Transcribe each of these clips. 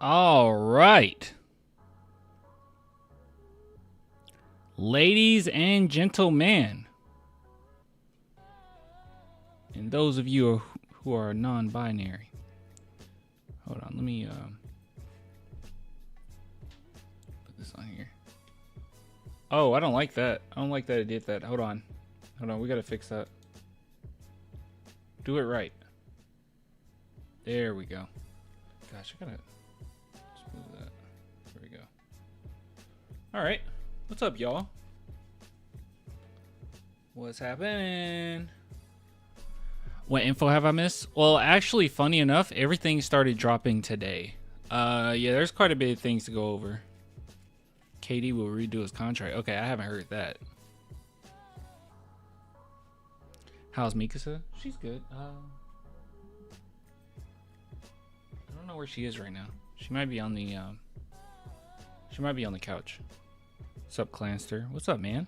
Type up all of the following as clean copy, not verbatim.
All right. Ladies and gentlemen, and those of you who are non-binary, hold on, let me put this on here. Oh, I don't like that. I don't like that it did that. Hold on, we gotta fix that. Do it right. There we go. Gosh, I gotta smooth that. There we go. All right. What's up, y'all? What's happening? What info have I missed? Well, actually, funny enough, everything started dropping today. Yeah, there's quite a bit of things to go over. KD will redo his contract. Okay, I haven't heard that. How's Mikasa? She's good. I don't know where she is right now. She might be on the couch. What's up, Clanster? What's up, man?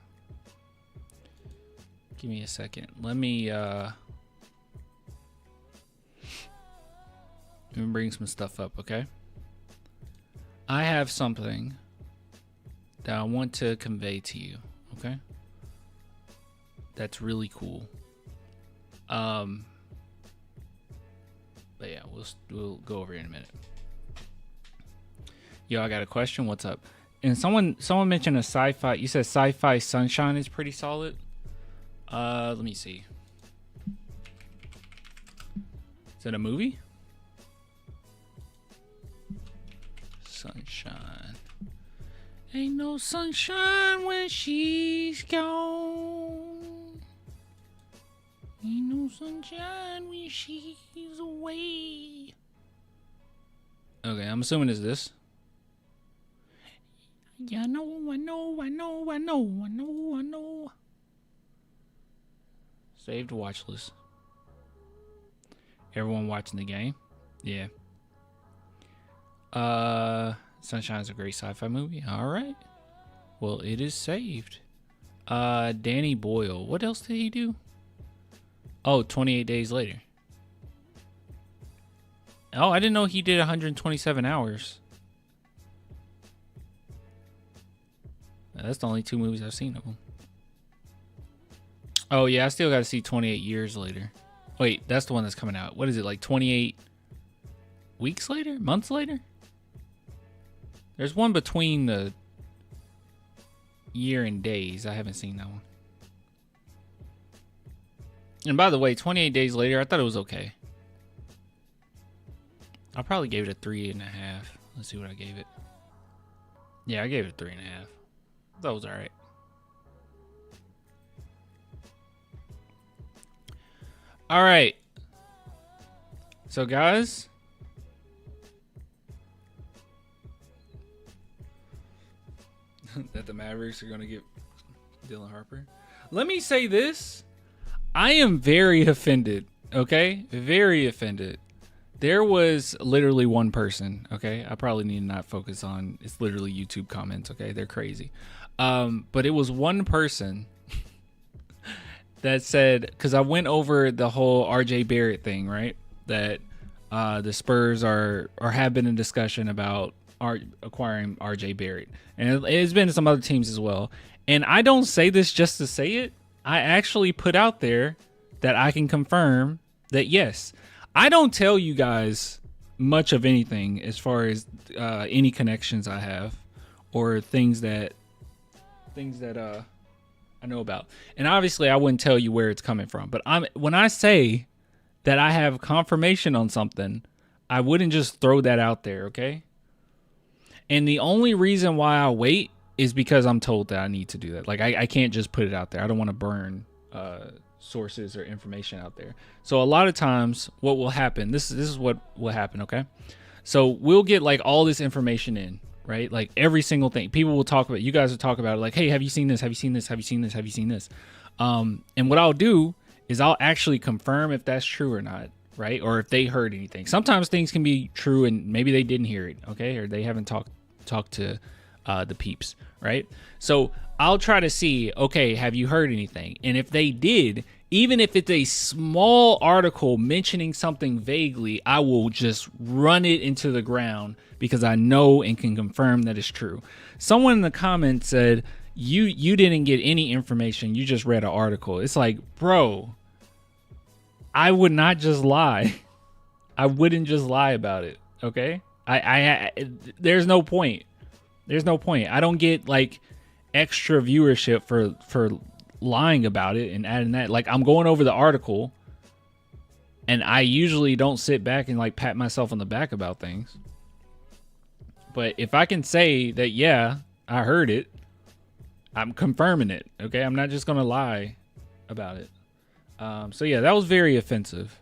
Give me a second. Let me bring some stuff up, okay? I have something that I want to convey to you, okay? That's really cool. But yeah, we'll go over it in a minute. Yo, I got a question. What's up? And someone mentioned a sci-fi. You said sci-fi Sunshine is pretty solid. Let me see. Is it a movie? Sunshine. Ain't no sunshine when she's gone. Ain't no sunshine when she's away. Okay, I'm assuming it's this. Yeah, I know. Saved watch list. Everyone watching the game? Yeah. Sunshine's a great sci-fi movie. All right. Well, it is saved. Danny Boyle. What else did he do? Oh, 28 Days Later. Oh, I didn't know he did 127 hours. That's the only two movies I've seen of him. Oh, yeah, I still got to see 28 Years Later. Wait, that's the one that's coming out. What is it, like 28 weeks later? Months later? There's one between the year and days. I haven't seen that one. And by the way, 28 Days Later, I thought it was okay. I probably gave it a 3.5. Let's see what I gave it. Yeah, I gave it a 3.5. That was all right. All right. So, guys, that the Mavericks are going to get Dylan Harper. Let me say this. I am very offended, okay? Very offended. There was literally one person, okay? I probably need to not focus on, it's literally YouTube comments, okay? They're crazy. But it was one person that said, because I went over the whole RJ Barrett thing, right? That the Spurs are have been in discussion about acquiring RJ Barrett. And it's been some other teams as well. And I don't say this just to say it. I actually put out there that I can confirm that, yes, I don't tell you guys much of anything as far as any connections I have or things that I know about. And obviously I wouldn't tell you where it's coming from, but when I say that I have confirmation on something, I wouldn't just throw that out there, okay? And the only reason why I wait is because I'm told that I need to do that. Like I can't just put it out there. I don't want to burn sources or information out there. So a lot of times what will happen, this is what will happen, okay? So we'll get like all this information in, right? Like every single thing. People will talk about, you guys will talk about it like, hey, have you seen this? Have you seen this? Have you seen this? Have you seen this? And what I'll do is I'll actually confirm if that's true or not, right? Or if they heard anything. Sometimes things can be true and maybe they didn't hear it, okay? Or they haven't talked to the peeps, right? So I'll try to see, okay, have you heard anything? And if they did, even if it's a small article mentioning something vaguely, I will just run it into the ground because I know and can confirm that it's true. Someone in the comments said, you didn't get any information, you just read an article. It's like, bro, I would not just lie. I wouldn't just lie about it, okay? There's no point. There's no point. I don't get like extra viewership for lying about it and adding that. Like, I'm going over the article, and I usually don't sit back and like pat myself on the back about things. But if I can say that, yeah, I heard it, I'm confirming it, okay? I'm not just gonna lie about it. So yeah, that was very offensive.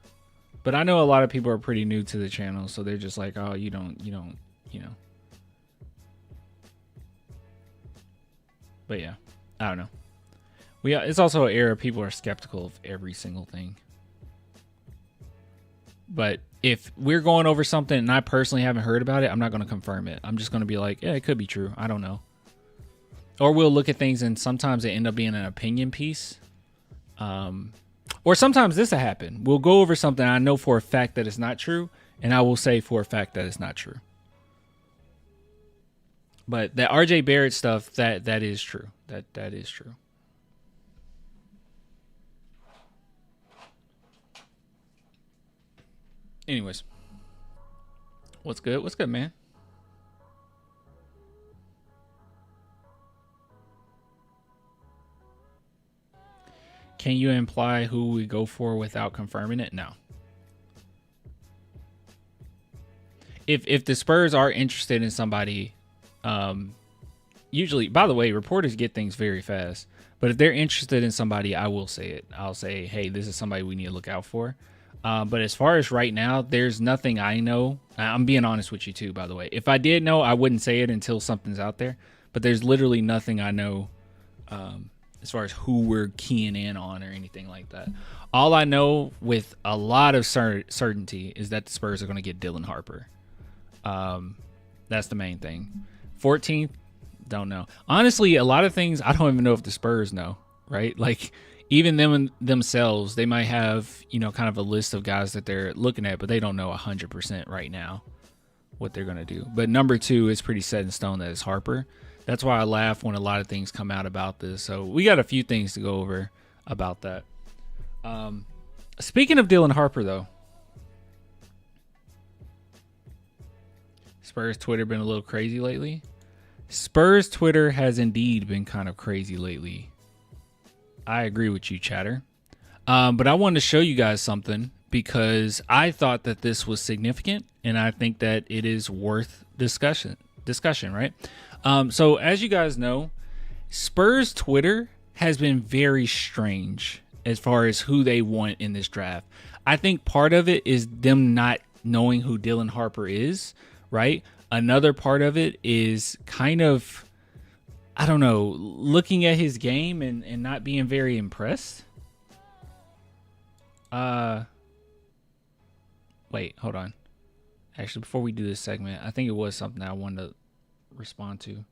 But I know a lot of people are pretty new to the channel, so they're just like, oh, you don't, you know. But yeah, I don't know. It's also an era people are skeptical of every single thing. But if we're going over something and I personally haven't heard about it, I'm not going to confirm it. I'm just going to be like, yeah, it could be true. I don't know. Or we'll look at things and sometimes they end up being an opinion piece. Or sometimes this will happen. We'll go over something I know for a fact that it's not true, and I will say for a fact that it's not true. But that RJ Barrett stuff, that is true. That is true. Anyways, what's good? What's good, man? Can you imply who we go for without confirming it? No. If the Spurs are interested in somebody, usually, by the way, reporters get things very fast. But if they're interested in somebody, I will say it. I'll say, hey, this is somebody we need to look out for. But as far as right now, there's nothing I know. I'm being honest with you too, by the way. If I did know, I wouldn't say it until something's out there. But there's literally nothing I know as far as who we're keying in on or anything like that. All I know with a lot of certainty is that the Spurs are going to get Dylan Harper. That's the main thing. 14th, don't know. Honestly, a lot of things I don't even know if the Spurs know, right? Like, even them themselves, they might have, kind of a list of guys that they're looking at, but they don't know 100% right now what they're going to do. But number 2 is pretty set in stone that it's Harper. That's why I laugh when a lot of things come out about this. So we got a few things to go over about that. Speaking of Dylan Harper, though, Spurs Twitter been a little crazy lately. Spurs Twitter has indeed been kind of crazy lately. I agree with you, chatter. But I wanted to show you guys something because I thought that this was significant, and I think that it is worth discussion, right? So as you guys know, Spurs Twitter has been very strange as far as who they want in this draft. I think part of it is them not knowing who Dylan Harper is, right? Another part of it is kind of, I don't know, looking at his game and not being very impressed. Wait, hold on. Actually, before we do this segment, I think it was something I wanted to respond to.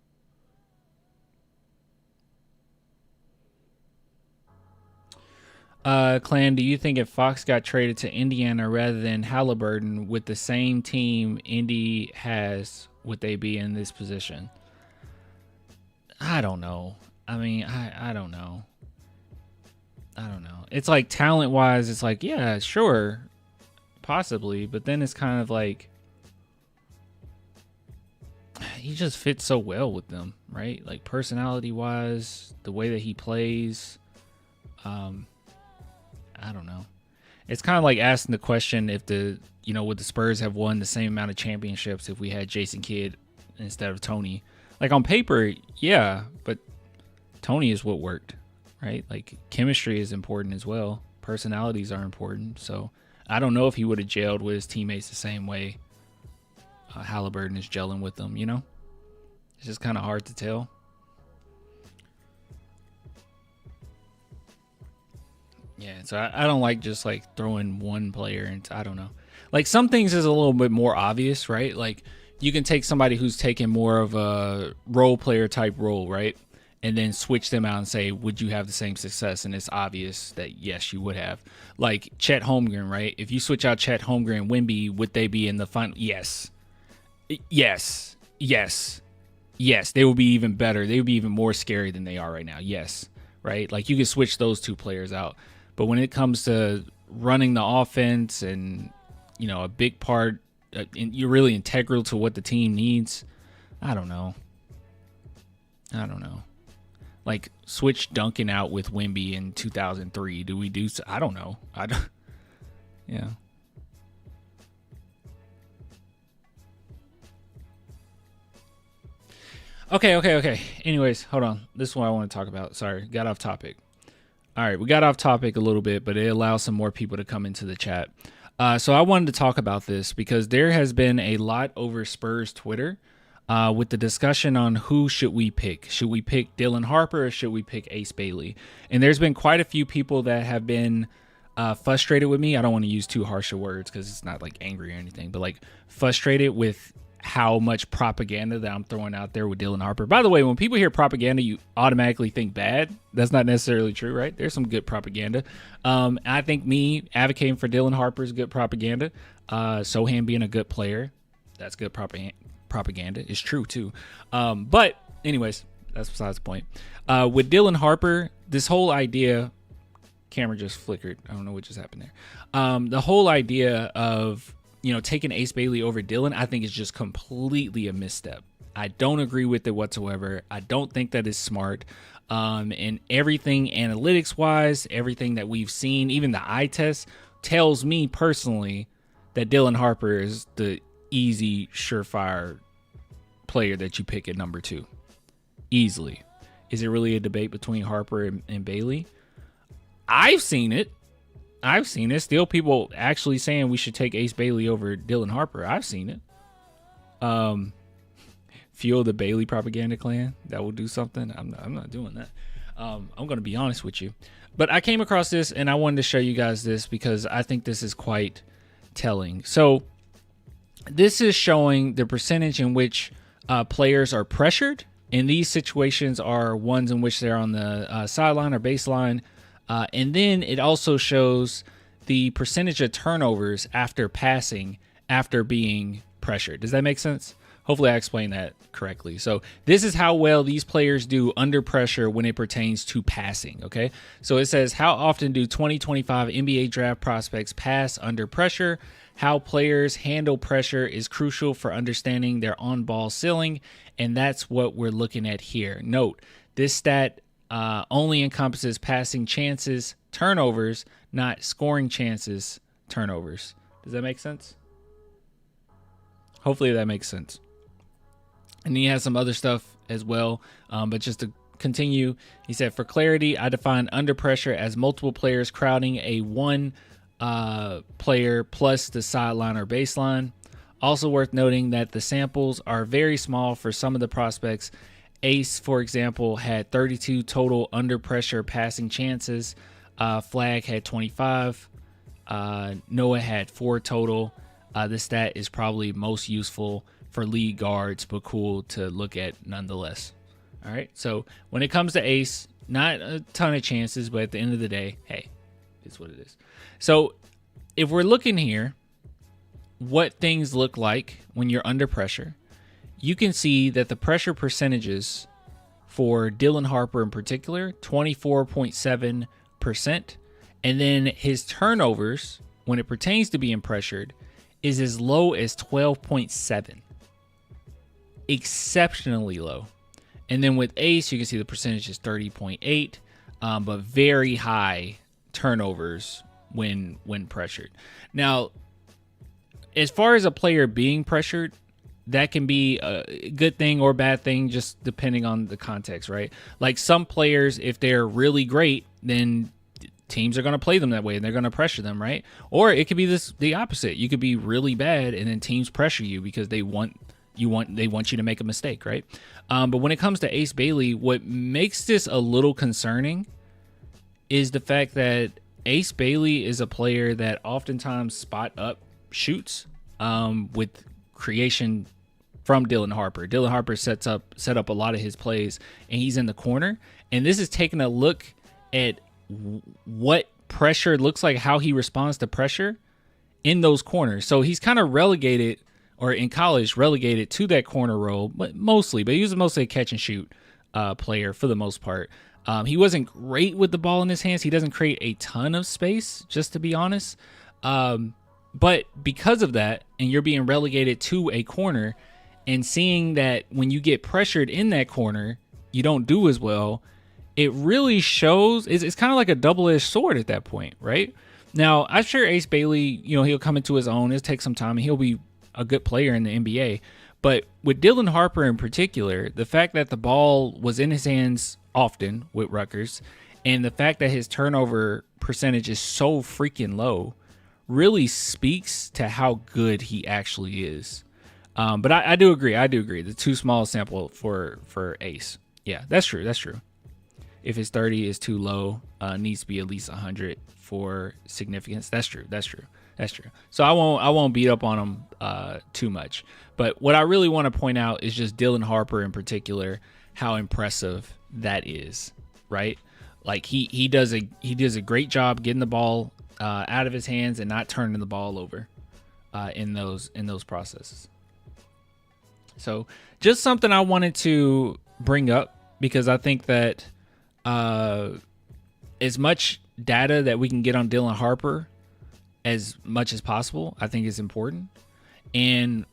Clan, do you think if Fox got traded to Indiana rather than Halliburton with the same team Indy has, would they be in this position? I don't know. I mean, I don't know. It's like talent-wise, it's like, yeah, sure, possibly. But then it's kind of like, he just fits so well with them, right? Like personality-wise, the way that he plays. I don't know. It's kind of like asking the question if would the Spurs have won the same amount of championships if we had Jason Kidd instead of Tony? Like on paper, yeah, but Tony is what worked, right? Like chemistry is important as well. Personalities are important. So I don't know if he would have gelled with his teammates the same way Halliburton is gelling with them, It's just kind of hard to tell. Yeah, so I don't like just like throwing one player into, I don't know. Like some things is a little bit more obvious, right? Like you can take somebody who's taking more of a role player type role, right? And then switch them out and say, would you have the same success? And it's obvious that yes, you would have. Like Chet Holmgren, right? If you switch out Chet Holmgren and Wemby, would they be in the final? Yes. Yes. Yes. Yes. They would be even better. They would be even more scary than they are right now. Yes. Right? Like you can switch those two players out. But when it comes to running the offense and, you know, a big part, you're really integral to what the team needs. I don't know. Like switch Duncan out with Wemby in 2003. Do we do so? I don't know. Yeah. Okay. Anyways, hold on. This is what I want to talk about. Sorry, got off topic. All right, we got off topic a little bit, but it allows some more people to come into the chat. So I wanted to talk about this because there has been a lot over Spurs Twitter with the discussion on who should we pick. Should we pick Dylan Harper or should we pick Ace Bailey? And there's been quite a few people that have been frustrated with me. I don't want to use too harsh of words because it's not like angry or anything, but like frustrated with how much propaganda that I'm throwing out there with Dylan Harper. By the way, when people hear propaganda, you automatically think bad. That's not necessarily true, right? There's some good propaganda. I think me advocating for Dylan Harper is good propaganda. Sohan being a good player, that's good propaganda. It's true too. But anyways, that's besides the point. With Dylan Harper, this whole idea, camera just flickered. I don't know what just happened there. The whole idea of, you know, taking Ace Bailey over Dylan, I think is just completely a misstep. I don't agree with it whatsoever. I don't think that is smart. And everything analytics wise, everything that we've seen, even the eye test tells me personally that Dylan Harper is the easy, surefire player that you pick at number 2. Easily. Is it really a debate between Harper and Bailey? I've seen it. Still people actually saying we should take Ace Bailey over Dylan Harper. I've seen it. Fuel the Bailey propaganda clan. That will do something. I'm not doing that. I'm going to be honest with you. But I came across this and I wanted to show you guys this because I think this is quite telling. So this is showing the percentage in which players are pressured. And these situations are ones in which they're on the sideline or baseline. And then it also shows the percentage of turnovers after passing after being pressured. Does that make sense? Hopefully I explained that correctly. So this is how well these players do under pressure when it pertains to passing, okay? So it says, how often do 2025 NBA draft prospects pass under pressure? How players handle pressure is crucial for understanding their on-ball ceiling, and that's what we're looking at here. Note, this stat only encompasses passing chances, turnovers, not scoring chances, turnovers. Does that make sense? Hopefully that makes sense. And he has some other stuff as well. But just to continue, he said, for clarity, I define under pressure as multiple players crowding a one player plus the sideline or baseline. Also worth noting that the samples are very small for some of the prospects. Ace, for example, had 32 total under pressure passing chances. Flag had 25. Noah had 4 total. This stat is probably most useful for lead guards, but cool to look at nonetheless. All right, so when it comes to Ace, not a ton of chances, but at the end of the day, hey, it's what it is. So if we're looking here, what things look like when you're under pressure, you can see that the pressure percentages for Dylan Harper in particular, 24.7%. And then his turnovers, when it pertains to being pressured, is as low as 12.7. Exceptionally low. And then with Ace, you can see the percentage is 30.8, but very high turnovers when pressured. Now, as far as a player being pressured, that can be a good thing or bad thing, just depending on the context, right? Like some players, if they're really great, then teams are going to play them that way and they're going to pressure them, right? Or it could be the opposite. You could be really bad and then teams pressure you because they want you to make a mistake, right? But when it comes to Ace Bailey, what makes this a little concerning is the fact that Ace Bailey is a player that oftentimes spot up shoots with creation from Dylan Harper. Dylan Harper set up a lot of his plays, and he's in the corner. And this is taking a look at what pressure looks like, how he responds to pressure in those corners. So he's kind of relegated, or in college relegated to that corner role, but he was mostly a catch and shoot player for the most part. He wasn't great with the ball in his hands. He doesn't create a ton of space, just to be honest. But because of that, and you're being relegated to a corner, and seeing that when you get pressured in that corner, you don't do as well, it really shows. It's kind of like a double-edged sword at that point, right? Now, I'm sure Ace Bailey, he'll come into his own. It'll take some time, and he'll be a good player in the NBA. But with Dylan Harper in particular, the fact that the ball was in his hands often with Rutgers, and the fact that his turnover percentage is so freaking low really speaks to how good he actually is. But I do agree. The too small sample for Ace. Yeah, that's true. If his 30 is too low, needs to be at least 100 for significance. That's true. So I won't beat up on him too much. But what I really want to point out is just Dylan Harper in particular, how impressive that is, right? Like he does a great job getting the ball out of his hands and not turning the ball over in those processes. So just something I wanted to bring up, because I think that as much data that we can get on Dylan Harper as much as possible, I think is important. And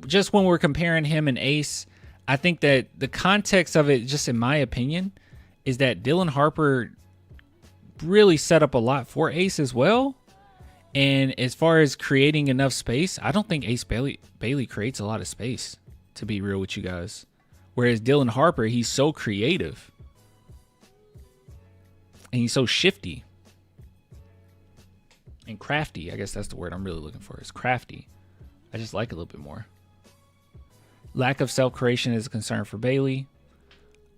just when we're comparing him and Ace, I think that the context of it, just in my opinion, is that Dylan Harper really set up a lot for Ace as well. And as far as creating enough space, I don't think Ace Bailey creates a lot of space, to be real with you guys. Whereas Dylan Harper, he's so creative. And he's so shifty. And crafty. I guess that's the word I'm really looking for, is crafty. I just like it a little bit more. Lack of self-creation is a concern for Bailey.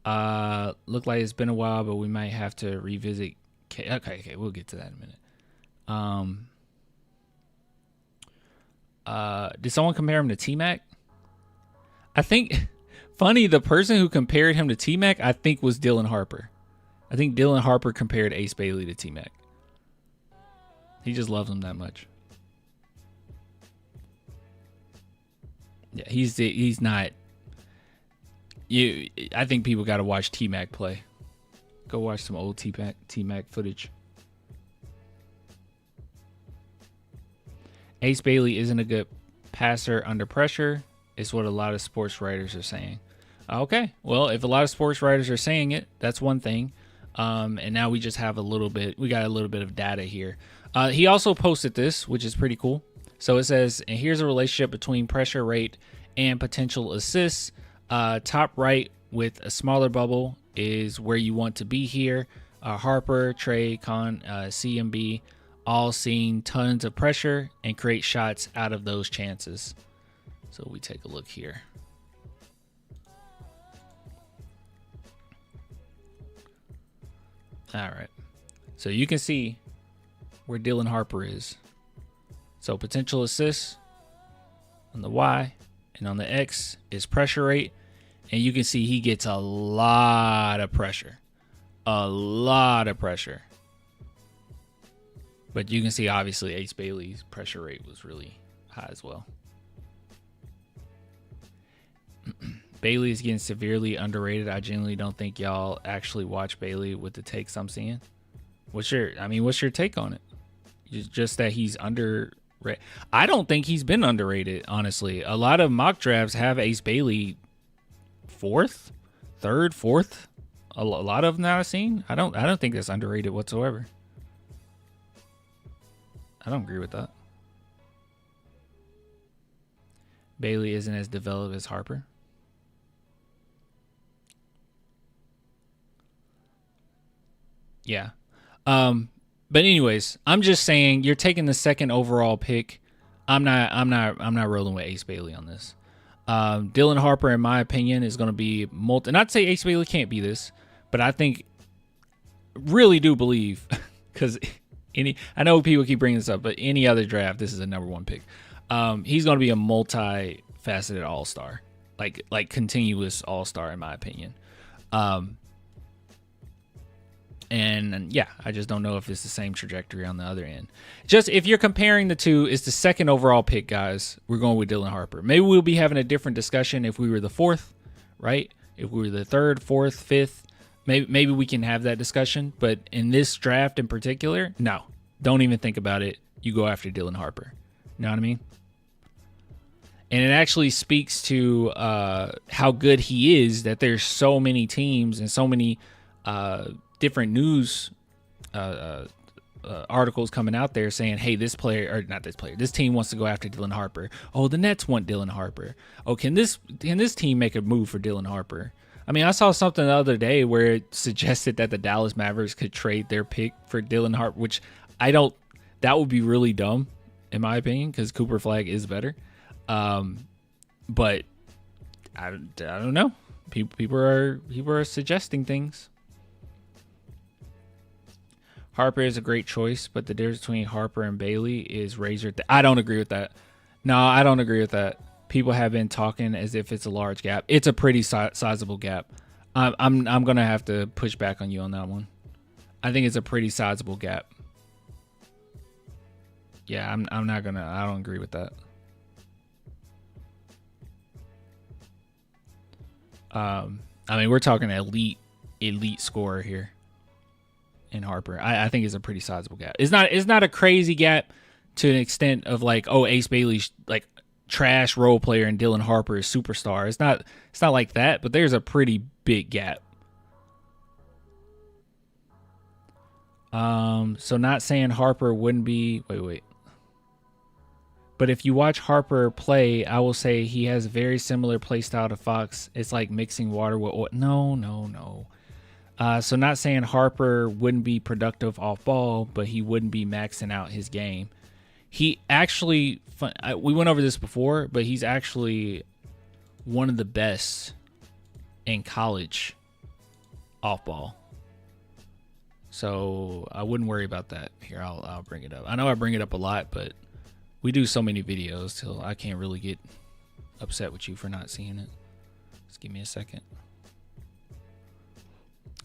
Look like it's been a while, but we might have to revisit. Okay, we'll get to that in a minute. Did someone compare him to T-Mac? I think, funny, the person who compared him to T-Mac, I think, was Dylan Harper. I think Dylan Harper compared Ace Bailey to T-Mac. He just loves him that much. Yeah, he's not. I think people got to watch T-Mac play. Go watch some old T-Mac footage. Ace Bailey isn't a good passer under pressure, is what a lot of sports writers are saying. Okay, well, if a lot of sports writers are saying it, that's one thing. And now we just have we got a little bit of data here. He also posted this, which is pretty cool. So it says, and here's a relationship between pressure rate and potential assists. Top right with a smaller bubble is where you want to be here. Harper, Trey, Con, CMB, all seeing tons of pressure and create shots out of those chances. So we take a look here. All right. So you can see where Dylan Harper is. So potential assists on the Y, and on the X is pressure rate. And you can see he gets a lot of pressure. A lot of pressure. But you can see, obviously, Ace Bailey's pressure rate was really high as well. Bailey is getting severely underrated. I genuinely don't think y'all actually watch Bailey with the takes I'm seeing. What's your take on it? Just that he's underrated. I don't think he's been underrated, honestly. A lot of mock drafts have Ace Bailey fourth. A lot of them that I've seen. I don't think that's underrated whatsoever. I don't agree with that. Bailey isn't as developed as Harper. Yeah. But anyways, I'm just saying, you're taking the second overall pick. I'm not rolling with Ace Bailey on this. Dylan Harper, in my opinion, is going to be not to say Ace Bailey can't be this, but I really do believe, because I know people keep bringing this up, but any other draft, this is a number one pick. He's going to be a multi-faceted all-star. like continuous all-star in my opinion. And yeah, I just don't know if it's the same trajectory on the other end. Just if you're comparing the two, it's the second overall pick, guys. We're going with Dylan Harper. Maybe we'll be having a different discussion if we were the fourth, right? If we were the third, fourth, fifth, maybe we can have that discussion. But in this draft in particular, no, don't even think about it. You go after Dylan Harper. You know what I mean? And it actually speaks to how good he is that there's so many teams and so many different news articles coming out there saying, hey, this team wants to go after Dylan Harper. Oh, the Nets want Dylan Harper. Oh, can this team make a move for Dylan Harper? I mean, I saw something the other day where it suggested that the Dallas Mavericks could trade their pick for Dylan Harper, which that would be really dumb in my opinion, because Cooper Flag is better. But I don't know. People are suggesting things. Harper is a great choice, but the difference between Harper and Bailey is razor. I don't agree with that. No, I don't agree with that. People have been talking as if it's a large gap. It's a pretty sizable gap. I'm gonna have to push back on you on that one. I think it's a pretty sizable gap. Yeah, I'm not gonna. I don't agree with that. I mean, we're talking elite scorer here in Harper. I think it's a pretty sizable gap. It's not a crazy gap to an extent of like, oh, Ace Bailey's like trash role player and Dylan Harper is superstar. It's not like that, but there's a pretty big gap. So not saying Harper wouldn't be. Wait. But if you watch Harper play, I will say he has a very similar play style to Fox. It's like mixing water with oil. No. So not saying Harper wouldn't be productive off ball, but he wouldn't be maxing out his game. He actually, we went over this before, but he's actually one of the best in college off ball. So I wouldn't worry about that. Here, I'll bring it up. I know I bring it up a lot, but we do so many videos till I can't really get upset with you for not seeing it. Just give me a second.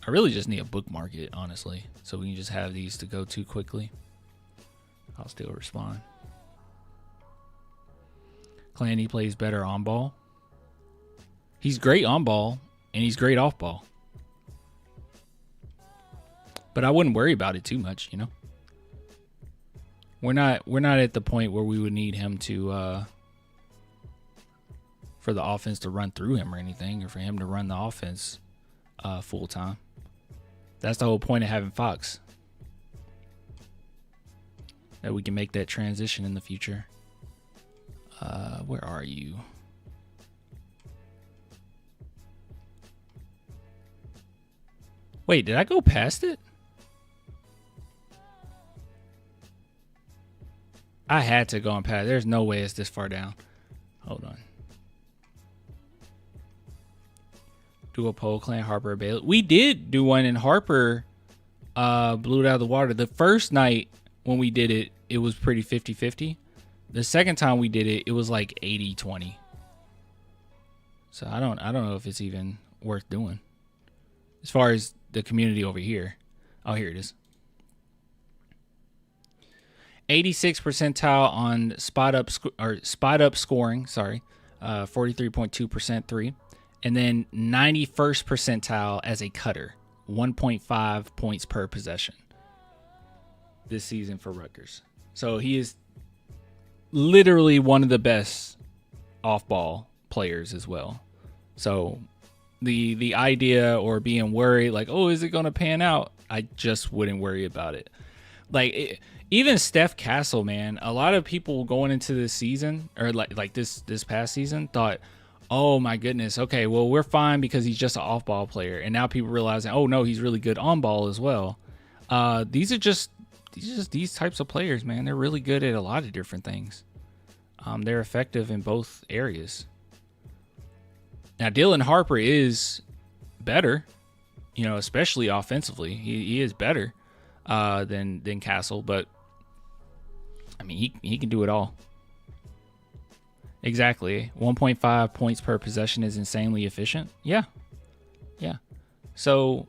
I really just need a bookmark it, honestly, so we can just have these to go to quickly. I'll still respond. Clanny plays better on ball. He's great on ball, and he's great off ball. But I wouldn't worry about it too much, you know? We're not at the point where we would need him to for the offense to run through him or anything, or for him to run the offense full time. That's the whole point of having Fox. That we can make that transition in the future. Where are you? Wait, did I go past it? I had to go on past. There's no way it's this far down. Hold on. Do a poll, Clan Harper, Bailey. We did do one, and Harper blew it out of the water. The first night when we did it, it was pretty 50-50. The second time we did it, it was like 80-20. So I don't know if it's even worth doing. As far as the community over here. Oh, here it is. 86th percentile on spot up scoring, 43.2% three, and then 91st percentile as a cutter, 1.5 points per possession this season for Rutgers. So he is literally one of the best off-ball players as well. So the idea or being worried like, oh, is it going to pan out? I just wouldn't worry about it. Even Steph Castle, man, a lot of people going into this season or like this past season thought, oh my goodness, okay, well, we're fine because he's just an off-ball player. And now people realizing, oh no, he's really good on ball as well. These are just these types of players, man. They're really good at a lot of different things. They're effective in both areas. Now, Dylan Harper is better, especially offensively. He is better than Castle, but I mean, he can do it all. Exactly. 1.5 points per possession is insanely efficient. Yeah. Yeah. So,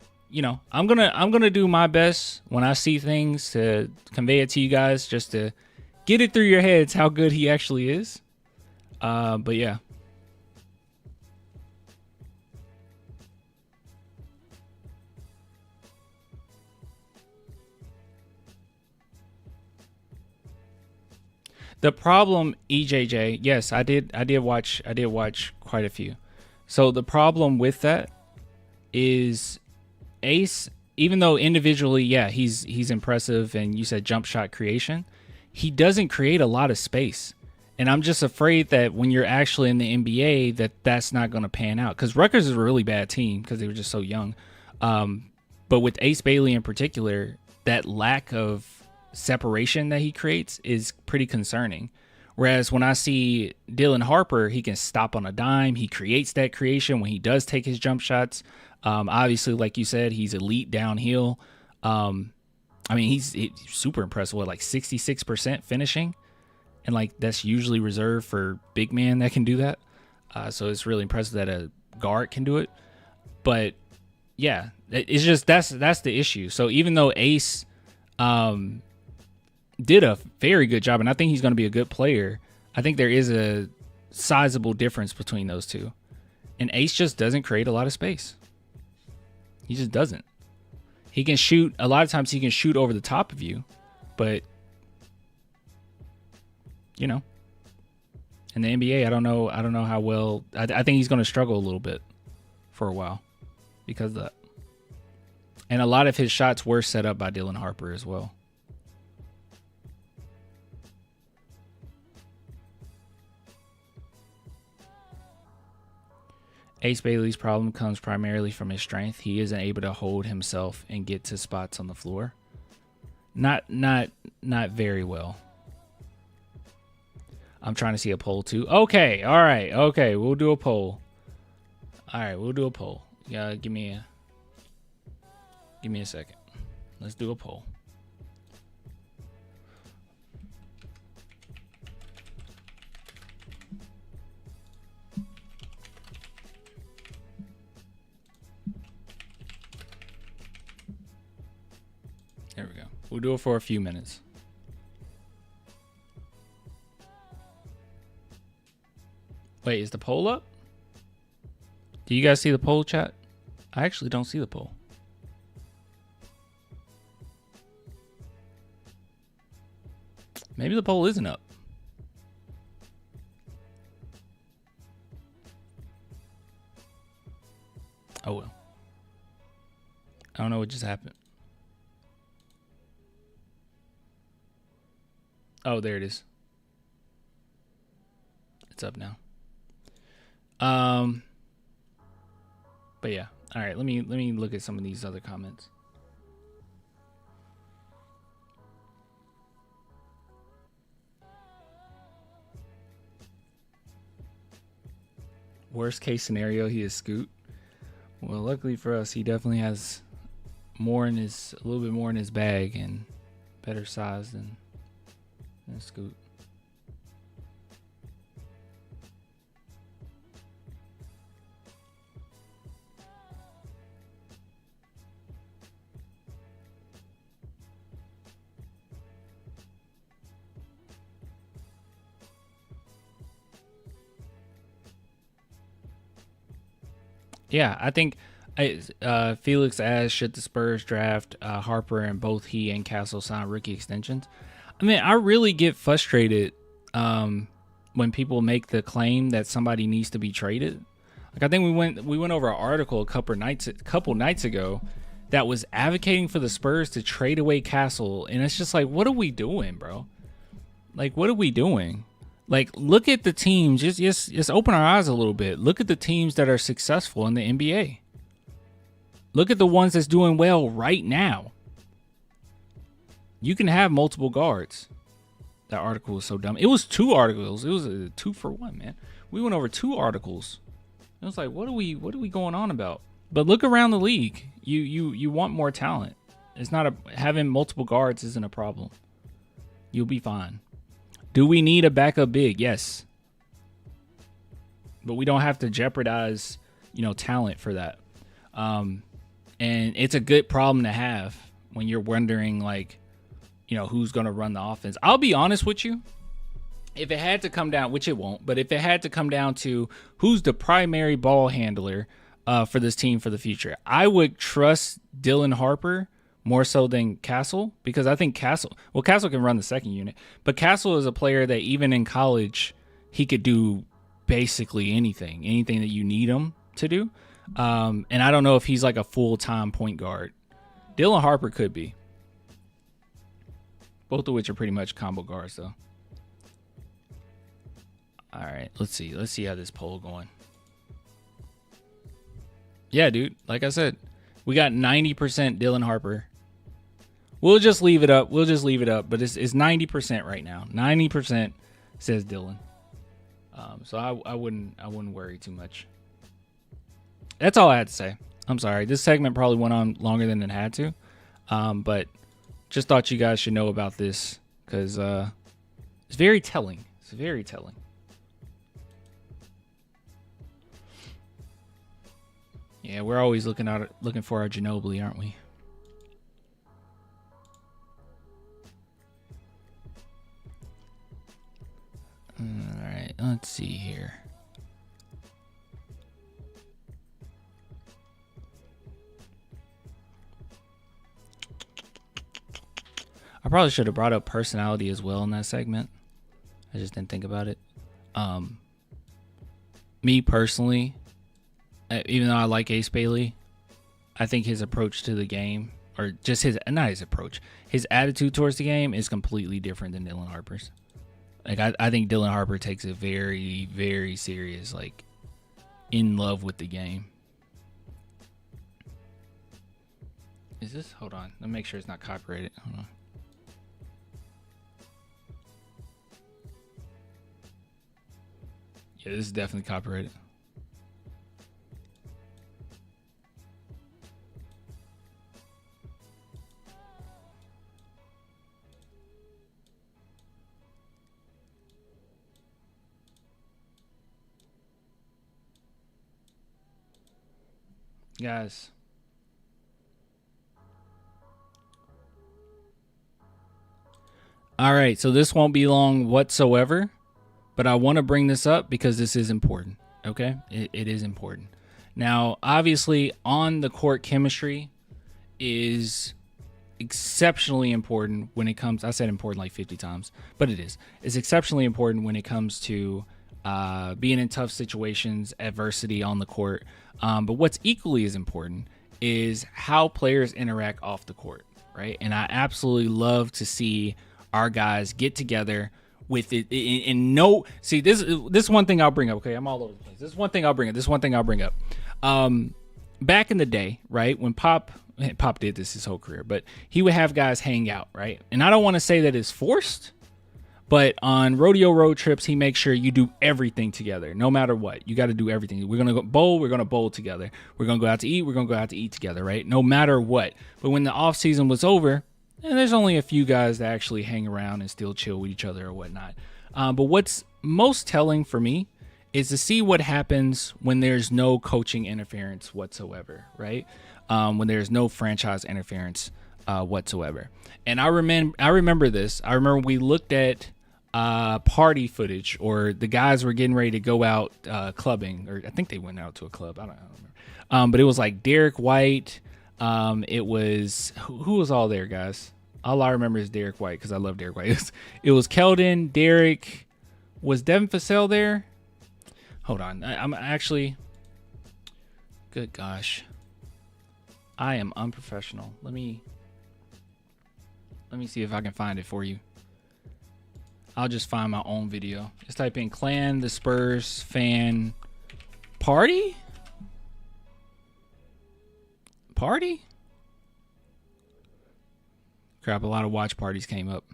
I'm gonna do my best when I see things to convey it to you guys, just to get it through your heads how good he actually is. But yeah. The problem, EJJ, yes, I did watch quite a few. So the problem with that is Ace, even though individually, yeah, he's impressive, and you said jump shot creation, he doesn't create a lot of space. And I'm just afraid that when you're actually in the NBA, that's not going to pan out. Because Rutgers is a really bad team because they were just so young. But with Ace Bailey in particular, that lack of separation that he creates is pretty concerning. Whereas when I see Dylan Harper, he can stop on a dime. He creates that creation when he does take his jump shots. Obviously, like you said, he's elite downhill. He's super impressive. What, like 66% finishing? And like that's usually reserved for big man that can do that. So it's really impressive that a guard can do it. But yeah, it's just that's the issue. So even though Ace did a very good job, and I think he's going to be a good player, I think there is a sizable difference between those two. And Ace just doesn't create a lot of space. He just doesn't. He can shoot, a lot of times he can shoot over the top of you, but in the NBA, I don't know how well. I think he's going to struggle a little bit for a while because of that. And a lot of his shots were set up by Dylan Harper as well. Ace Bailey's problem comes primarily from his strength. He isn't able to hold himself and get to spots on the floor. Not very well. I'm trying to see a poll too. Okay, all right, okay, we'll do a poll. All right, we'll do a poll. Yeah, give me a second. Let's do a poll. There we go. We'll do it for a few minutes. Wait, is the poll up? Do you guys see the poll, chat? I actually don't see the poll. Maybe the poll isn't up. Oh well. I don't know what just happened. Oh, there it is. It's up now. But yeah. All right, let me look at some of these other comments. Worst case scenario, he is Scoot. Well, luckily for us, he definitely has a little bit more in his bag and better size than Scoot. Yeah, I think Felix asked, should the Spurs draft Harper, and both he and Castle sign rookie extensions? I mean, I really get frustrated when people make the claim that somebody needs to be traded. Like, I think we went over an article a couple nights ago that was advocating for the Spurs to trade away Castle, and it's just like, what are we doing, bro? Like, what are we doing? Like, look at the teams. Just open our eyes a little bit. Look at the teams that are successful in the NBA. Look at the ones that's doing well right now. You can have multiple guards. That article was so dumb. It was 2 articles. It was a 2-for-1, man. We went over 2 articles. It was like, what are we going on about? But look around the league. You want more talent. It's not having multiple guards isn't a problem. You'll be fine. Do we need a backup big? Yes. but we don't have to jeopardize, talent for that. And it's a good problem to have when you're wondering, like, who's going to run the offense. I'll be honest with you. If it had to come down, which it won't, but if it had to come down to who's the primary ball handler for this team for the future, I would trust Dylan Harper more so than Castle, because I think Castle can run the second unit, but Castle is a player that even in college, he could do basically anything that you need him to do. And I don't know if he's like a full-time point guard. Dylan Harper could be. Both of which are pretty much combo guards, though. All right, let's see. Let's see how this poll going. Yeah, dude. Like I said, we got 90% Dylan Harper. We'll just leave it up. But it's 90% right now. 90% says Dylan. So I wouldn't worry too much. That's all I had to say. I'm sorry. This segment probably went on longer than it had to. But just thought you guys should know about this because it's very telling. It's very telling. Yeah, we're always looking for our Ginobili, aren't we? All right, let's see here. I probably should have brought up personality as well in that segment. I just didn't think about it. Me personally, even though I like Ace Bailey, I think his approach to the game, or just his attitude towards the game is completely different than Dylan Harper's. Like, I think Dylan Harper takes it very, very serious, like, in love with the game. Is this? Hold on. Let me make sure it's not copyrighted. Hold on. Yeah, this is definitely copyrighted. Guys. All right, so this won't be long whatsoever, but I want to bring this up because this is important, okay? It is important. Now, obviously, on the court chemistry is exceptionally important when it comes, I said important like 50 times, but it is. It's exceptionally important when it comes to being in tough situations, adversity on the court. But what's equally as important is how players interact off the court, right? And I absolutely love to see our guys get together with it and no. See, this one thing I'll bring up. Okay, I'm all over the place. This one thing I'll bring up. Back in the day, right, when Pop did this his whole career, but he would have guys hang out, right? And I don't want to say that it's forced, but on rodeo road trips, he makes sure you do everything together, no matter what. You got to do everything. We're gonna go bowl. We're gonna bowl together. We're gonna go out to eat. We're gonna go out to eat together, right? No matter what. But when the off season was over, and there's only a few guys that actually hang around and still chill with each other or whatnot. But what's most telling for me is to see what happens when there's no coaching interference whatsoever, right? When there's no franchise interference whatsoever. And I remember this. I remember we looked at party footage, or the guys were getting ready to go out clubbing, or I think they went out to a club. I don't remember. But it was like Derek White. It was who was all there, guys? All I remember is Derek White because I love Derek White. It was Keldon, Derek. Was Devin Vassell there? Hold on, I'm actually. Good gosh, I am unprofessional. Let me see if I can find it for you. I'll just find my own video. Just type in Clan the Spurs fan party. Party? Crap, a lot of watch parties came up.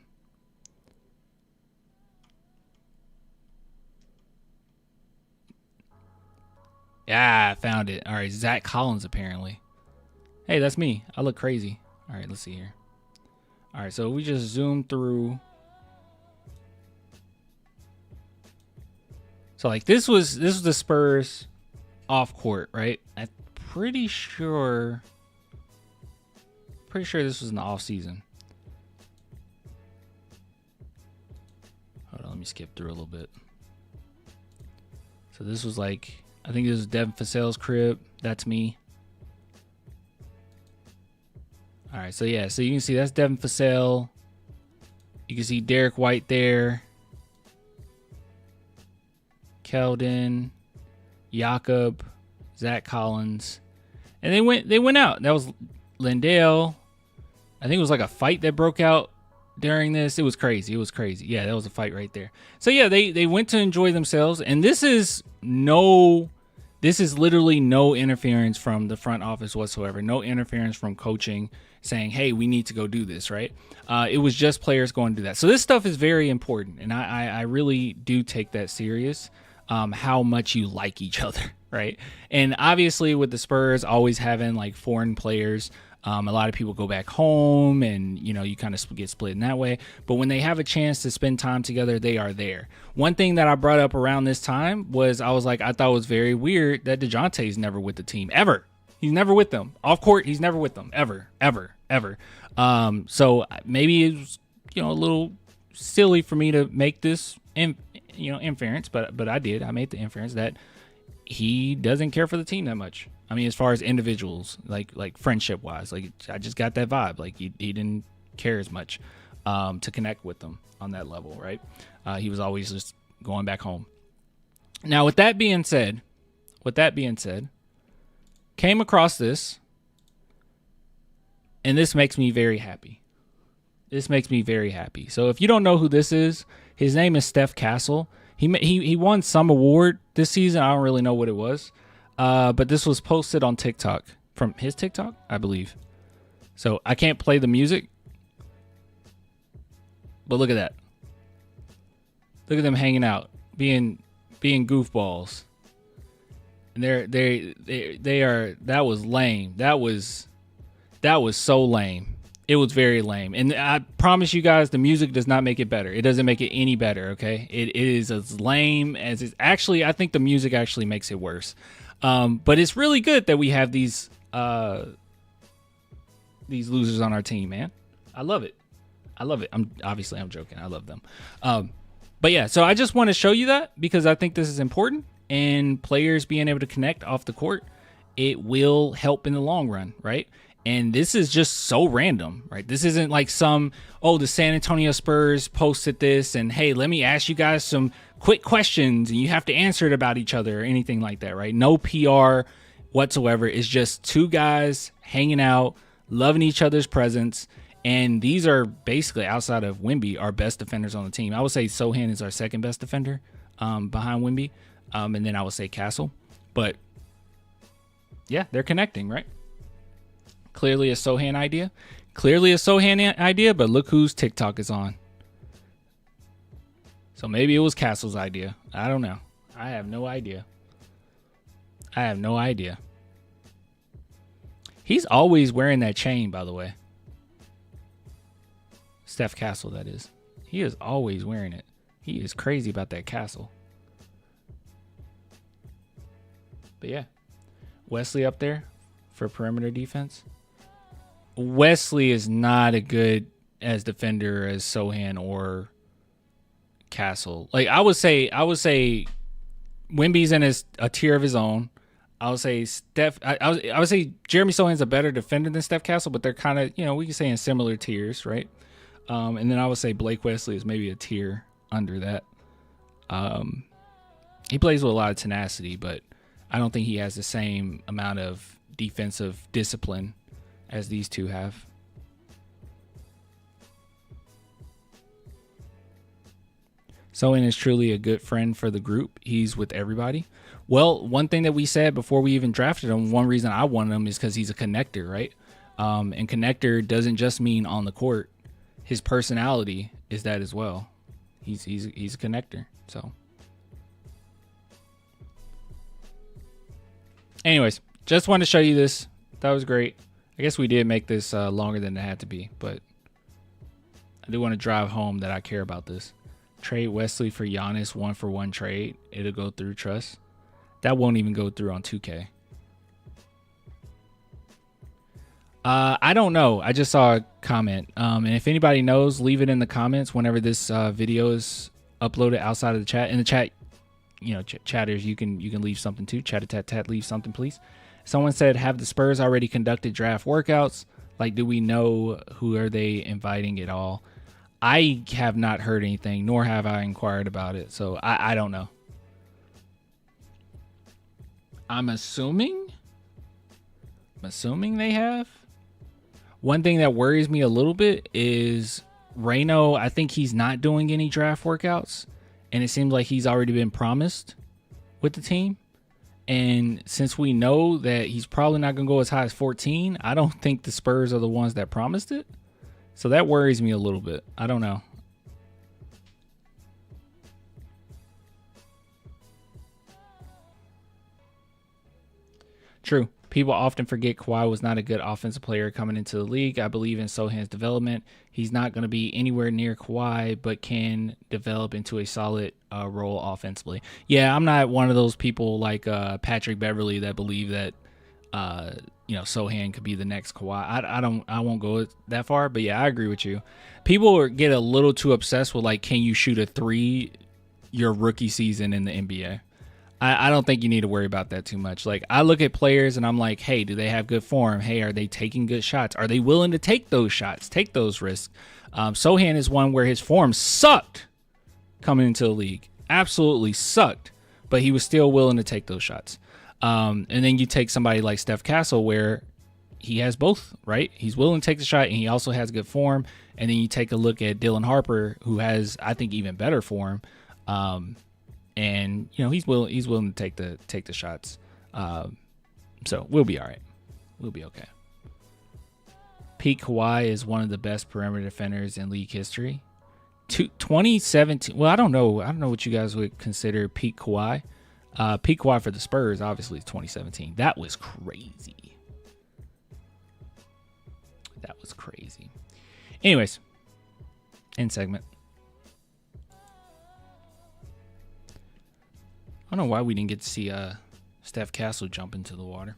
Yeah, I found it. All right, Zach Collins apparently. Hey, that's me. I look crazy. All right, let's see here. All right, so we just zoomed through. So like this was the Spurs off court, right? I'm pretty sure this was in the off season. Hold on, let me skip through a little bit. So this was like, I think this was Devin Vassell's crib. That's me. All right, so yeah, so you can see that's Devin Vassell. You can see Derek White there. Keldon, Jakob, Zach Collins. And they went out. That was Lindale. I think it was like a fight that broke out during this. It was crazy. Yeah, that was a fight right there. So yeah, they went to enjoy themselves, and this is literally no interference from the front office whatsoever. No interference from coaching saying, hey, we need to go do this, right? It was just players going to do that. So this stuff is very important, and I really do take that serious, how much you like each other, right? And obviously with the Spurs always having like foreign players, a lot of people go back home and, you kind of get split in that way. But when they have a chance to spend time together, they are there. One thing that I brought up around this time was I thought it was very weird that DeJounte's never with the team ever. He's never with them. Off court, he's never with them ever. So maybe it was, a little silly for me to make this, inference, but I did. I made the inference that he doesn't care for the team that much. I mean, as far as individuals, like friendship wise, like I just got that vibe. Like he didn't care as much to connect with them on that level, right? He was always just going back home. Now, with that being said, came across this, and this makes me very happy. So if you don't know who this is, his name is Steph Castle. He won some award this season. I don't really know what it was. But this was posted on TikTok, from his TikTok, I believe. So I can't play the music, but look at that. Look at them hanging out, being goofballs. And they are. That was lame. That was so lame. It was very lame. And I promise you guys, the music does not make it better. It doesn't make it any better. Okay, it is as lame as it's actually. I think the music actually makes it worse. But it's really good that we have these losers on our team, man. I love it. I'm joking. I love them. But yeah, so I just want to show you that because I think this is important, and players being able to connect off the court, it will help in the long run, right? And this is just so random, right? This isn't like the San Antonio Spurs posted this and, hey, let me ask you guys some quick questions and you have to answer it about each other or anything like that, right? No PR whatsoever. It's just two guys hanging out, loving each other's presence. And these are basically, outside of Wemby, our best defenders on the team. I would say Sohan is our second best defender behind Wemby. And then I would say Castle. But yeah, they're connecting, right? Clearly a Sohan idea, but look whose TikTok is on. So maybe it was Castle's idea. I don't know. I have no idea. He's always wearing that chain, by the way. Steph Castle, that is. He is always wearing it. He is crazy about that Castle. But yeah, Wesley up there for perimeter defense. Wesley is not as good as defender as Sohan or Castle. Like I would say Wemby's in a tier of his own. I would say I would say Jeremy Sohan's a better defender than Steph Castle, but they're kind of, we can say in similar tiers, right? And then I would say Blake Wesley is maybe a tier under that. He plays with a lot of tenacity, but I don't think he has the same amount of defensive discipline as these two have. Sohan is truly a good friend for the group. He's with everybody. Well, one thing that we said before we even drafted him, one reason I wanted him is because he's a connector, right? And connector doesn't just mean on the court. His personality is that as well. He's a connector. So, anyways, just wanted to show you this. That was great. I guess we did make this longer than it had to be, but I do want to drive home that I care about this. Trade Wesley for Giannis 1-for-1 trade. It'll go through, trust. That won't even go through on 2K. I don't know. I just saw a comment. And if anybody knows, leave it in the comments whenever this video is uploaded outside of the chat. In the chat, you know, chatters, you can leave something too. Chat, leave something, please. Someone said, have the Spurs already conducted draft workouts? Like, do we know who are they inviting at all? I have not heard anything, nor have I inquired about it. So I don't know. I'm assuming they have. One thing that worries me a little bit is Reno. I think he's not doing any draft workouts, and it seems like he's already been promised with the team. And since we know that he's probably not going to go as high as 14, I don't think the Spurs are the ones that promised it. So that worries me a little bit. I don't know. True. People often forget Kawhi was not a good offensive player coming into the league. I believe in Sohan's development. He's not going to be anywhere near Kawhi, but can develop into a solid role offensively. Yeah, I'm not one of those people like Patrick Beverley that believe that Sohan could be the next Kawhi. I won't go that far, but yeah, I agree with you. People get a little too obsessed with like, can you shoot a three your rookie season in the NBA? I don't think you need to worry about that too much. Like, I look at players and I'm like, hey, do they have good form? Hey, are they taking good shots? Are they willing to take those shots, take those risks? Sohan is one where his form sucked coming into the league. Absolutely sucked. But he was still willing to take those shots. And then you take somebody like Steph Castle where he has both, right? He's willing to take the shot and he also has good form. And then you take a look at Dylan Harper, who has, I think, even better form. And he's willing to take the shots. So we'll be all right. We'll be okay. Pete Kawhi is one of the best perimeter defenders in league history. 2017. Well, I don't know what you guys would consider Pete Kawhi. Pete Kawhi for the Spurs, obviously, 2017. That was crazy. That was crazy. Anyways, end segment. I don't know why we didn't get to see Steph Castle jump into the water.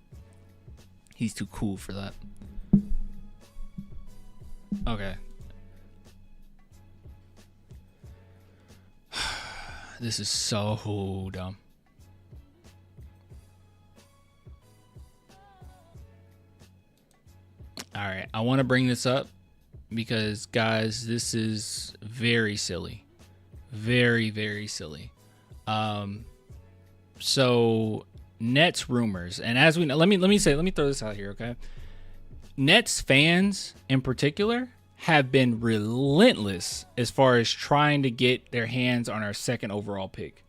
He's too cool for that. Okay. This is so dumb. All right, I want to bring this up because, guys, this is very silly. Very, very silly. So Nets rumors, and as we know, let me throw this out here, okay? Nets fans in particular have been relentless as far as trying to get their hands on our second overall pick.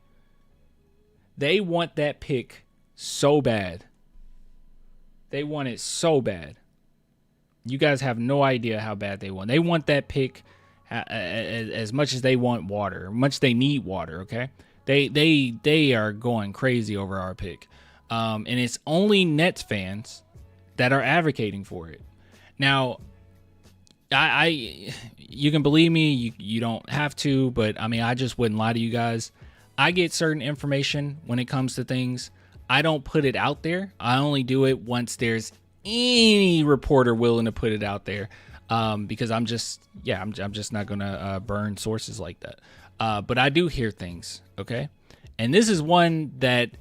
They want that pick so bad. They want it so bad. You guys have no idea how bad they want. They want that pick as much as they want water, much they need water, okay? They are going crazy over our pick. And it's only Nets fans that are advocating for it. Now, you can believe me, you don't have to, but I mean, I just wouldn't lie to you guys. I get certain information when it comes to things. I don't put it out there. I only do it once there's any reporter willing to put it out there. Because I'm just not gonna burn sources like that. But I do hear things, okay? And this is one that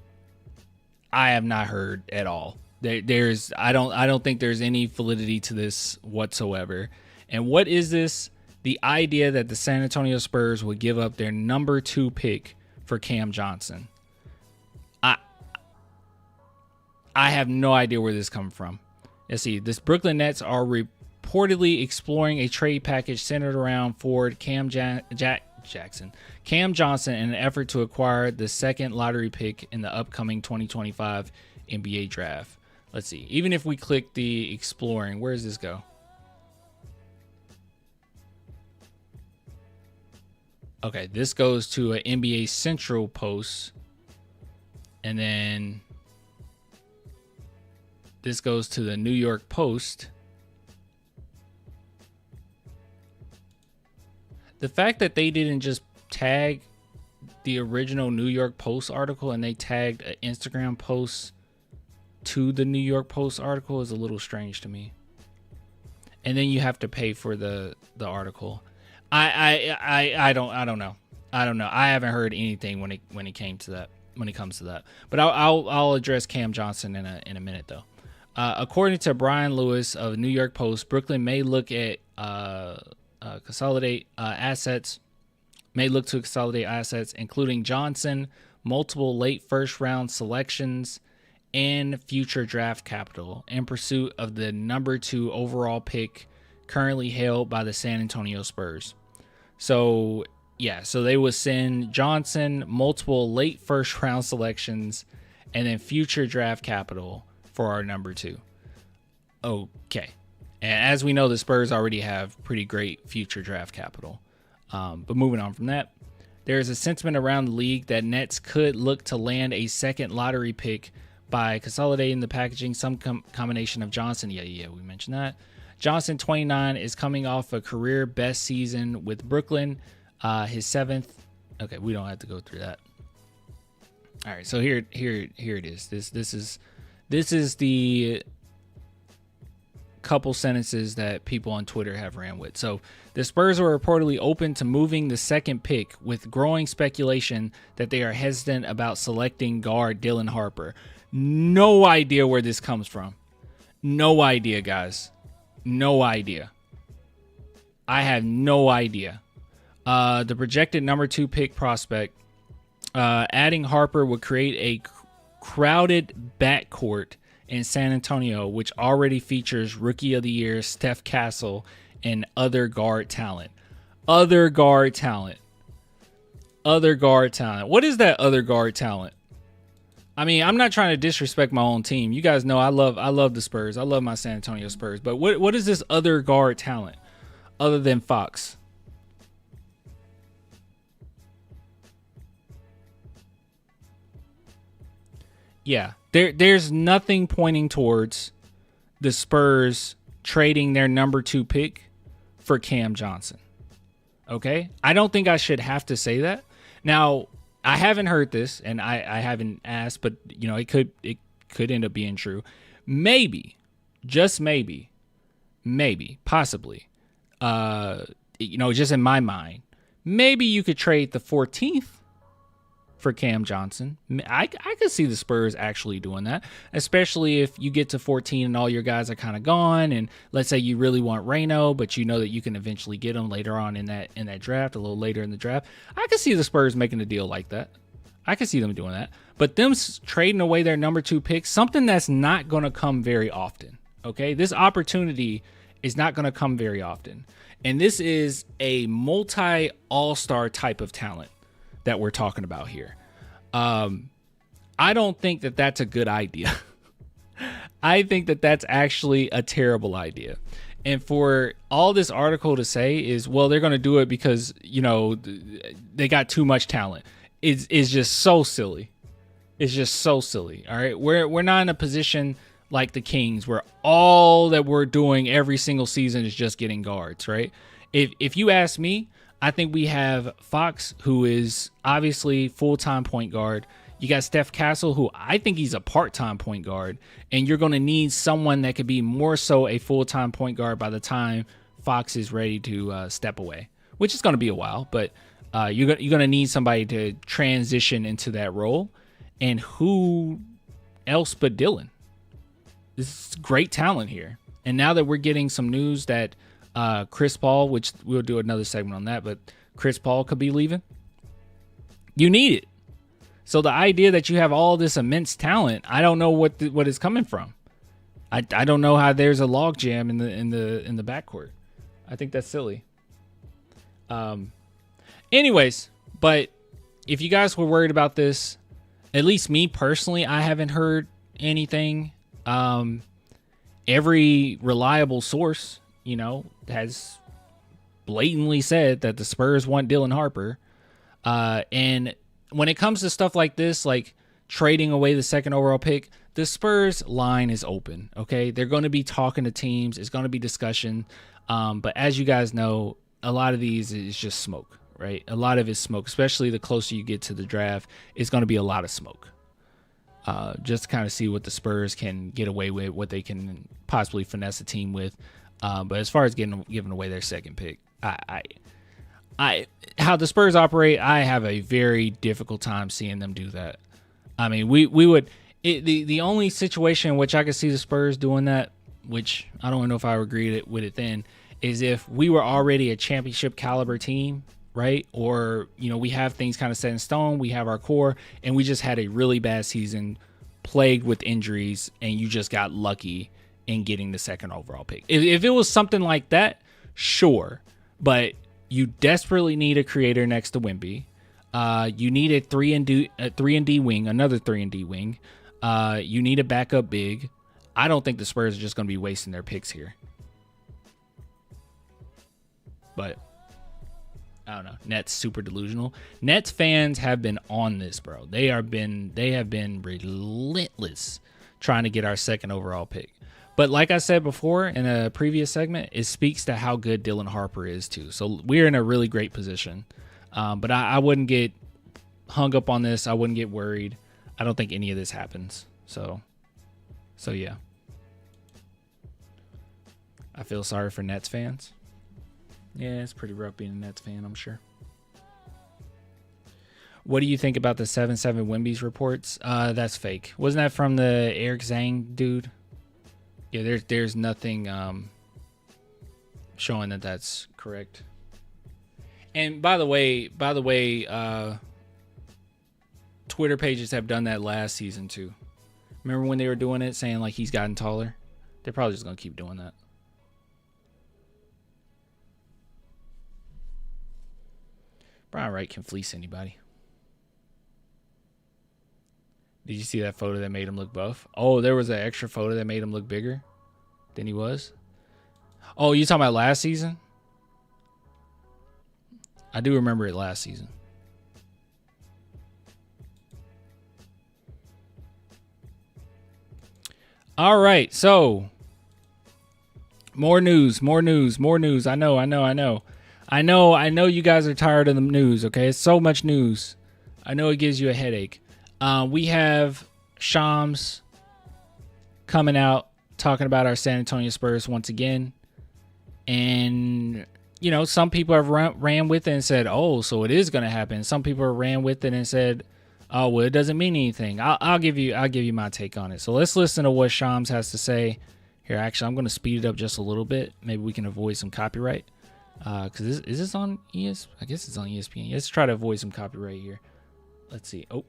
I have not heard at all. I don't think there's any validity to this whatsoever. And what is this? The idea that the San Antonio Spurs would give up their number 2 pick for Cam Johnson. I have no idea where this is coming from. Let's see. This Brooklyn Nets are reportedly exploring a trade package centered around forward Cam Johnson in an effort to acquire the second lottery pick in the upcoming 2025 NBA draft. Let's see. Even if we click the exploring, where does this go? Okay, this goes to an NBA Central post. And then this goes to the New York Post. The fact that they didn't just tag the original New York Post article and they tagged an Instagram post to the New York Post article is a little strange to me. And then you have to pay for the article. I don't know. I haven't heard anything when it comes to that. But I'll address Cam Johnson in a minute though. According to Brian Lewis of New York Post, Brooklyn may look at consolidate assets, including Johnson, multiple late first round selections, and future draft capital in pursuit of the number 2 overall pick currently held by the San Antonio Spurs. So they would send Johnson, multiple late first round selections, and then future draft capital for our number 2. Okay. And as we know, the Spurs already have pretty great future draft capital. But moving on from that, there's a sentiment around the league that Nets could look to land a second lottery pick by consolidating the packaging, some combination of Johnson. Yeah, we mentioned that. Johnson, 29, is coming off a career best season with Brooklyn, his 7th. Okay, we don't have to go through that. All right, so here it is. This is the couple sentences that people on Twitter have ran with. So the Spurs are reportedly open to moving the second pick, with growing speculation that they are hesitant about selecting guard Dylan Harper. No idea where this comes from. No idea, guys. No idea. I have no idea. The projected number 2 pick prospect, adding Harper would create a crowded backcourt in San Antonio, which already features Rookie of the Year Steph Castle and other guard talent. What is that other guard talent? I mean, I'm not trying to disrespect my own team. You guys know I love the Spurs. I love my San Antonio Spurs. But what is this other guard talent other than Fox? Yeah, there's nothing pointing towards the Spurs trading their number 2 pick for Cam Johnson. Okay? I don't think I should have to say that. Now, I haven't heard this, and I haven't asked, but it could end up being true. Maybe, just maybe, possibly, just in my mind, maybe you could trade the 14th for Cam Johnson. I could see the Spurs actually doing that, especially if you get to 14 and all your guys are kind of gone, and let's say you really want Reno, but you know that you can eventually get him later on in that draft, a little later in the draft. I could see the Spurs making a deal like that. I could see them doing that. But them trading away their number 2 pick, something that's not going to come very often. Okay, this opportunity is not going to come very often, and this is a multi-all-star type of talent that we're talking about here. I don't think that that's a good idea. I think that that's actually a terrible idea. And for all this article to say is, well, they're going to do it because, they got too much talent. It's just so silly. It's just so silly. All right. We're not in a position like the Kings where all that we're doing every single season is just getting guards, right? If you ask me, I think we have Fox, who is obviously full-time point guard. You got Steph Castle, who I think he's a part-time point guard. And you're going to need someone that could be more so a full-time point guard by the time Fox is ready to step away, which is going to be a while. But you're going to need somebody to transition into that role. And who else but Dylan? This is great talent here. And now that we're getting some news that Chris Paul, which we'll do another segment on that, but Chris Paul could be leaving. You need it. So the idea that you have all this immense talent, I don't know what is coming from. I don't know how there's a log jam in the backcourt. I think that's silly. Anyways, but if you guys were worried about this, at least me personally, I haven't heard anything. Every reliable source, has blatantly said that the Spurs want Dylan Harper. And when it comes to stuff like this, like trading away the second overall pick, the Spurs line is open. Okay. They're going to be talking to teams. It's going to be discussion. But as you guys know, a lot of these is just smoke, right? A lot of it's smoke, especially the closer you get to the draft. It's going to be a lot of smoke. Just to kind of see what the Spurs can get away with, what they can possibly finesse a team with. But as far as giving away their second pick, how the Spurs operate, I have a very difficult time seeing them do that. I mean, we would the only situation in which I could see the Spurs doing that, which I don't know if I would agree with it then, is if we were already a championship caliber team, right? Or, we have things kind of set in stone, we have our core, and we just had a really bad season plagued with injuries, and you just got lucky in getting the second overall pick. If it was something like that, sure. But you desperately need a creator next to Wemby. You need a 3-and-D wing, another 3-and-D wing. You need a backup big. I don't think the Spurs are just going to be wasting their picks here. But I don't know. Nets super delusional. Nets fans have been on this, bro. They have been relentless trying to get our second overall pick. But like I said before in a previous segment, it speaks to how good Dylan Harper is too. So we're in a really great position. But I wouldn't get hung up on this. I wouldn't get worried. I don't think any of this happens. So yeah. I feel sorry for Nets fans. Yeah, it's pretty rough being a Nets fan, I'm sure. What do you think about the 7-7 Wemby's reports? That's fake. Wasn't that from the Eric Zhang dude? Yeah, there's nothing showing that that's correct. And by the way, Twitter pages have done that last season too. Remember when they were doing it, saying like he's gotten taller? They're probably just gonna keep doing that. Brian Wright can fleece anybody. Did you see that photo that made him look buff? Oh, there was an extra photo that made him look bigger than he was. Oh, you talking about last season? I do remember it last season. All right, so more news. I know you guys are tired of the news, okay? It's so much news. I know it gives you a headache. We have Shams coming out talking about our San Antonio Spurs once again. And, some people have ran with it and said, oh, so it is going to happen. Some people have ran with it and said, oh, well, it doesn't mean anything. I'll give you my take on it. So let's listen to what Shams has to say. Here, actually, I'm going to speed it up just a little bit. Maybe we can avoid some copyright. Because is this on ES? I guess it's on ESPN. Let's try to avoid some copyright here. Let's see. Oh,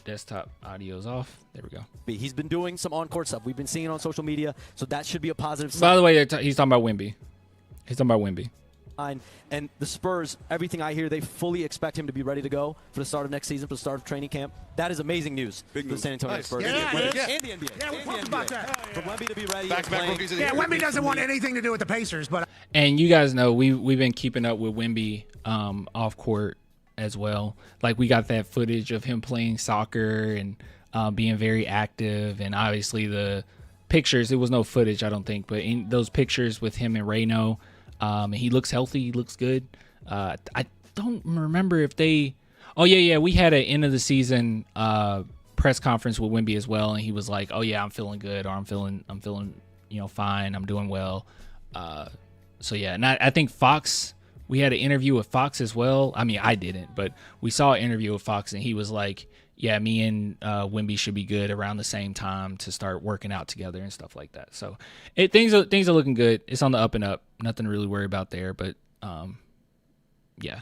desktop audio's off. There we go. He's been doing some on-court stuff. We've been seeing it on social media, so that should be a positive sign. By the way, he's talking about Wemby. And the Spurs, everything I hear, they fully expect him to be ready to go for the start of next season, for the start of training camp. That is amazing news for the San Antonio Spurs. Yeah, and the NBA. Yeah, we'll talk about that. For Wemby to be ready. Wemby doesn't want anything to do with the Pacers. But And you guys know we've been keeping up with Wemby off court as well. Like we got that footage of him playing soccer and being very active, and obviously the pictures. It was no footage, I don't think, but in those pictures with him and Reno. He looks healthy. He looks good. I don't remember if they. Oh yeah. We had an end of the season press conference with Wemby as well, and he was like, "Oh yeah, I'm feeling good, or I'm feeling, fine. I'm doing well." So yeah, and I think Fox. We had an interview with Fox as well. I mean, I didn't, but we saw an interview with Fox, and he was like, "Yeah, me and Wemby should be good around the same time to start working out together and stuff like that." So things are looking good. It's on the up and up. Nothing to really worry about there, but yeah.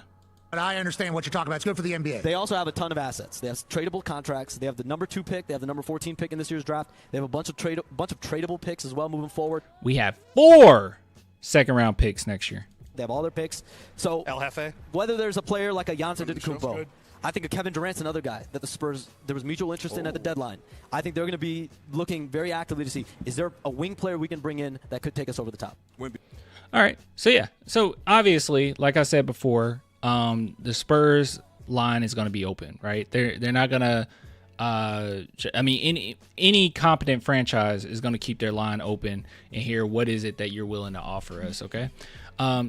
But I understand what you're talking about. It's good for the NBA. They also have a ton of assets. They have tradable contracts. They have the number 2 pick. They have the number 14 pick in this year's draft. They have a bunch of tradable picks as well moving forward. We have 4 second-round picks next year. They have all their picks. So El Jefe. Whether there's a player like a Giannis Antetokounmpo, I think Kevin Durant's another guy that the Spurs, there was mutual interest in at the deadline. I think they're going to be looking very actively to see, is there a wing player we can bring in that could take us over the top? All right. So, yeah. So, obviously, like I said before, the Spurs line is going to be open, right? They're not going to any competent franchise is going to keep their line open and hear what is it that you're willing to offer us, okay?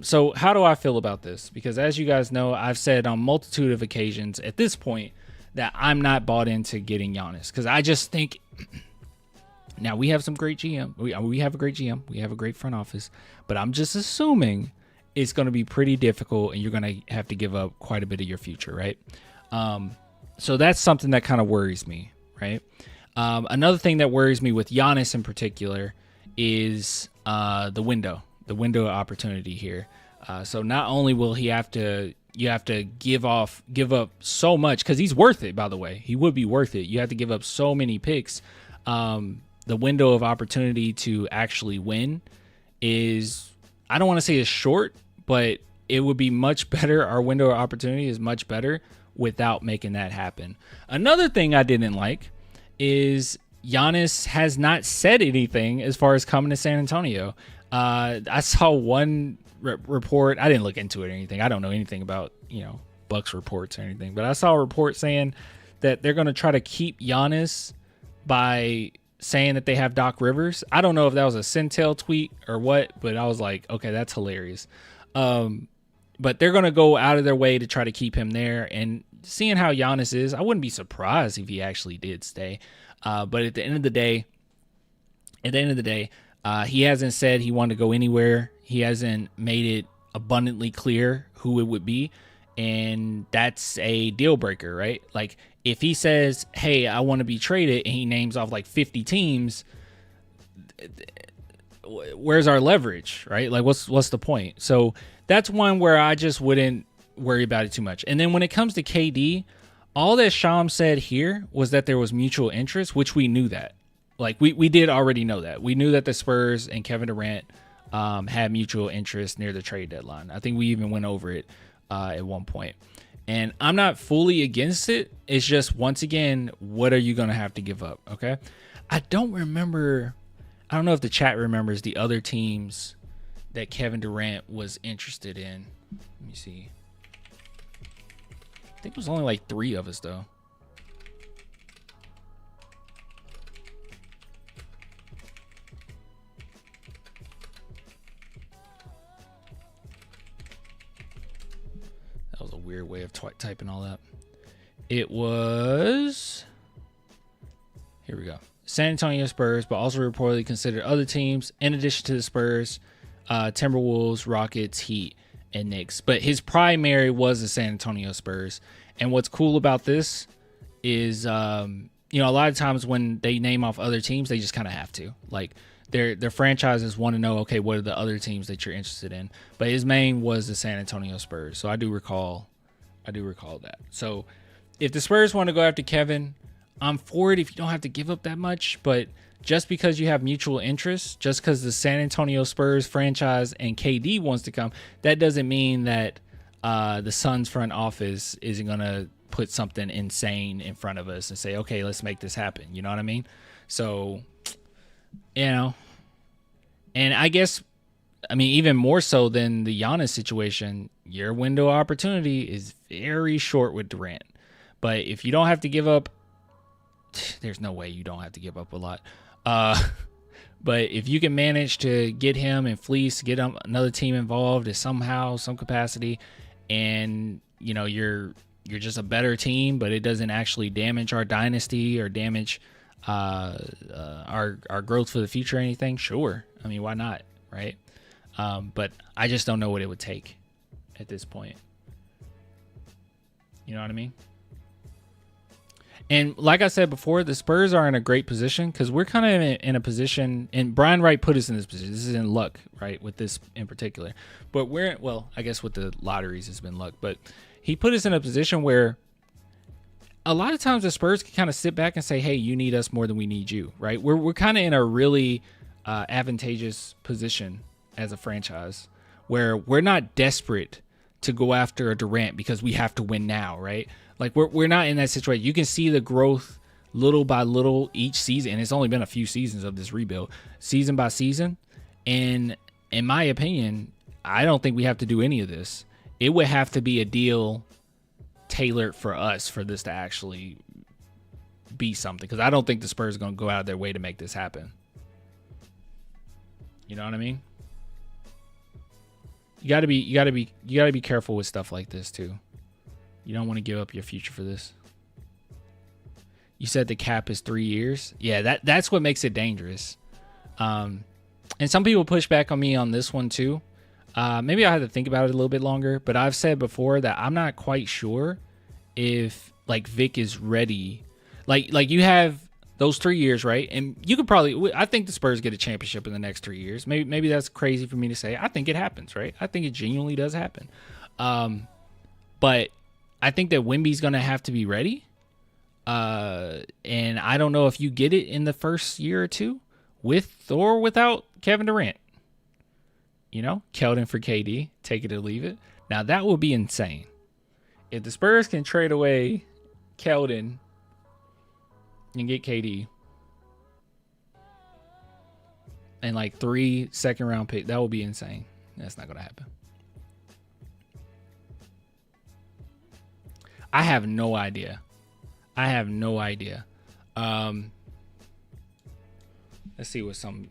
So how do I feel about this? Because as you guys know, I've said on multitude of occasions at this point that I'm not bought into getting Giannis, because I just think now we have some great GM. We have a great GM. We have a great front office, but I'm just assuming it's going to be pretty difficult and you're going to have to give up quite a bit of your future, right? So that's something that kind of worries me, right? Another thing that worries me with Giannis in particular is the window of opportunity here. So not only will you have to give up so much, because he's worth it, by the way. He would be worth it. You have to give up so many picks. The window of opportunity to actually win is, I don't want to say is short, but it would be much better. Our window of opportunity is much better without making that happen. Another thing I didn't like is Giannis has not said anything as far as coming to San Antonio. I saw one report. I didn't look into it or anything. I don't know anything about, Bucks reports or anything, but I saw a report saying that they're going to try to keep Giannis by saying that they have Doc Rivers. I don't know if that was a Centel tweet or what, but I was like, okay, that's hilarious. But they're going to go out of their way to try to keep him there. And seeing how Giannis is, I wouldn't be surprised if he actually did stay. But at the end of the day, he hasn't said he wanted to go anywhere. He hasn't made it abundantly clear who it would be. And that's a deal breaker, right? Like, if he says, hey, I want to be traded, and he names off like 50 teams, where's our leverage, right? Like, what's the point? So that's one where I just wouldn't worry about it too much. And then when it comes to KD, all that Sham said here was that there was mutual interest, which we knew that. Like, we did already know that. We knew that the Spurs and Kevin Durant had mutual interest near the trade deadline. I think we even went over it at one point. And I'm not fully against it. It's just, once again, what are you going to have to give up? Okay. I don't know if the chat remembers the other teams that Kevin Durant was interested in. Let me see. I think it was only like 3 of us, though. That was a weird way of typing all that. It was... Here we go. San Antonio Spurs, but also reportedly considered other teams in addition to the Spurs, Timberwolves, Rockets, Heat, and Knicks. But his primary was the San Antonio Spurs. And what's cool about this is, a lot of times when they name off other teams, they just kind of have to. Like, their franchises want to know, okay, what are the other teams that you're interested in? But his main was the San Antonio Spurs. So I do recall that. So if the Spurs want to go after Kevin, I'm for it if you don't have to give up that much. But just because you have mutual interest, just because the San Antonio Spurs franchise and KD wants to come, that doesn't mean that the Suns front office isn't going to put something insane in front of us and say, okay, let's make this happen. You know what I mean? So, and I guess, even more so than the Giannis situation, your window of opportunity is very short with Durant. But if you don't have to give up, there's no way you don't have to give up a lot. But if you can manage to get him and fleece, get another team involved in somehow, some capacity, and you're just a better team, but it doesn't actually damage our dynasty or damage our growth for the future or anything, sure. Why not, right? But I just don't know what it would take at this point. You know what I mean? And like I said before, the Spurs are in a great position because we're kind of in a position, and Brian Wright put us in this position. This is in luck, right, with this in particular. But I guess with the lotteries it's been luck. But he put us in a position where a lot of times the Spurs can kind of sit back and say, hey, you need us more than we need you, right? We're kind of in a really advantageous position as a franchise where we're not desperate to go after a Durant because we have to win now, right? Like, we're not in that situation. You can see the growth little by little each season. And it's only been a few seasons of this rebuild, season by season. And in my opinion, I don't think we have to do any of this. It would have to be a deal tailored for us for this to actually be something. Because I don't think the Spurs are going to go out of their way to make this happen. You know what I mean? You gotta be careful with stuff like this too. You don't want to give up your future for this. You said the cap is 3 years. Yeah, that's what makes it dangerous. And some people push back on me on this one too. Maybe I had to think about it a little bit longer, but I've said before that I'm not quite sure if like Vic is ready. Like you have those 3 years, right? And you could probably, I think the Spurs get a championship in the next 3 years. Maybe that's crazy for me to say. I think it happens, right? I think it genuinely does happen. But I think that Wemby's going to have to be ready. And I don't know if you get it in the first year or two with or without Kevin Durant. You know, Keldon for KD, take it or leave it. Now that would be insane. If the Spurs can trade away Keldon and get KD and like 3 second-round picks, that would be insane. That's not going to happen. I have no idea. Let's see what some.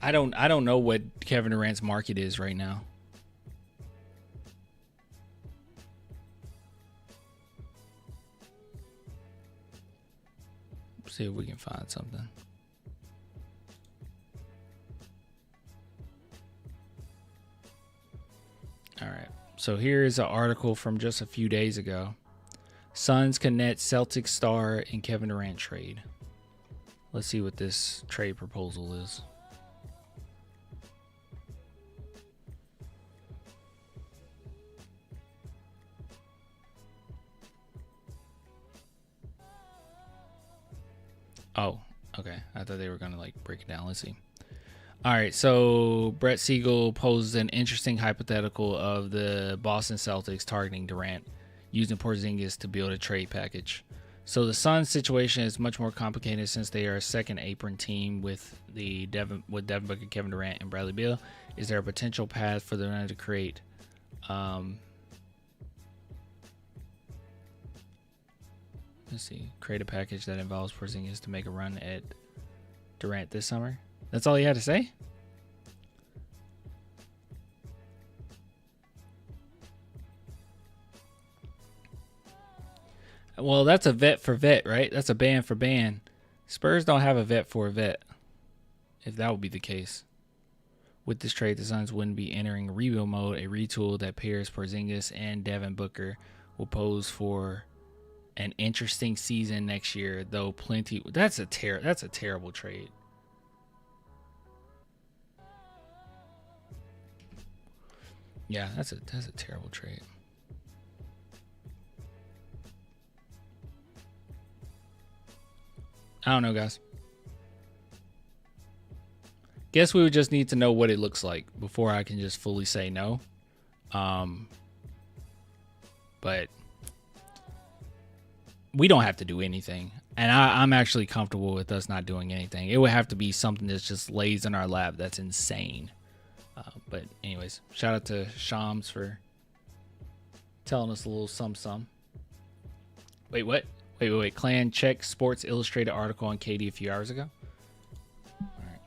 I don't know what Kevin Durant's market is right now. See if we can find something. All right. So here's an article from just a few days ago. Suns connect Celtics star and Kevin Durant trade. Let's see what this trade proposal is. Oh, okay. I thought they were going to like break it down. Let's see. All right. So Brett Siegel poses an interesting hypothetical of the Boston Celtics targeting Durant using Porzingis to build a trade package. So the Suns situation is much more complicated since they are a second apron team with Devin Booker, Kevin Durant, and Bradley Beal. Is there a potential path for them to create create a package that involves Porzingis to make a run at Durant this summer? That's all he had to say? Well, that's a vet for vet, right? That's a band for band. Spurs don't have a vet for a vet, if that would be the case. With this trade, the Suns wouldn't be entering rebuild mode. A retool that pairs Porzingis and Devin Booker will pose for an interesting season next year, though plenty. That's a terrible trade. Yeah, that's a terrible trade. I don't know, guys. Guess we would just need to know what it looks like before I can just fully say no. But we don't have to do anything. And I'm actually comfortable with us not doing anything. It would have to be something that just lays in our lap. That's insane. But anyways, shout out to Shams for telling us a little some. Wait, what? Wait. Clan check Sports Illustrated article on KD a few hours ago. All right.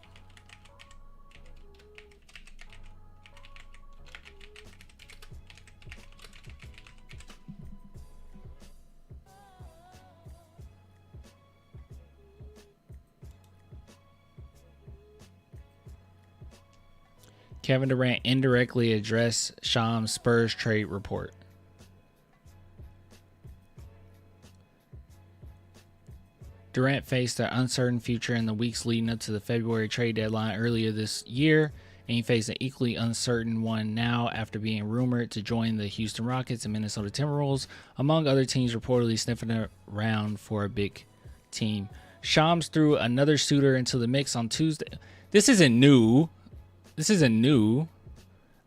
Kevin Durant indirectly addressed Shams' Spurs trade report. Durant faced an uncertain future in the weeks leading up to the February trade deadline earlier this year, and he faced an equally uncertain one now after being rumored to join the Houston Rockets and Minnesota Timberwolves, among other teams reportedly sniffing around for a big team. Shams threw another suitor into the mix on Tuesday. This isn't new.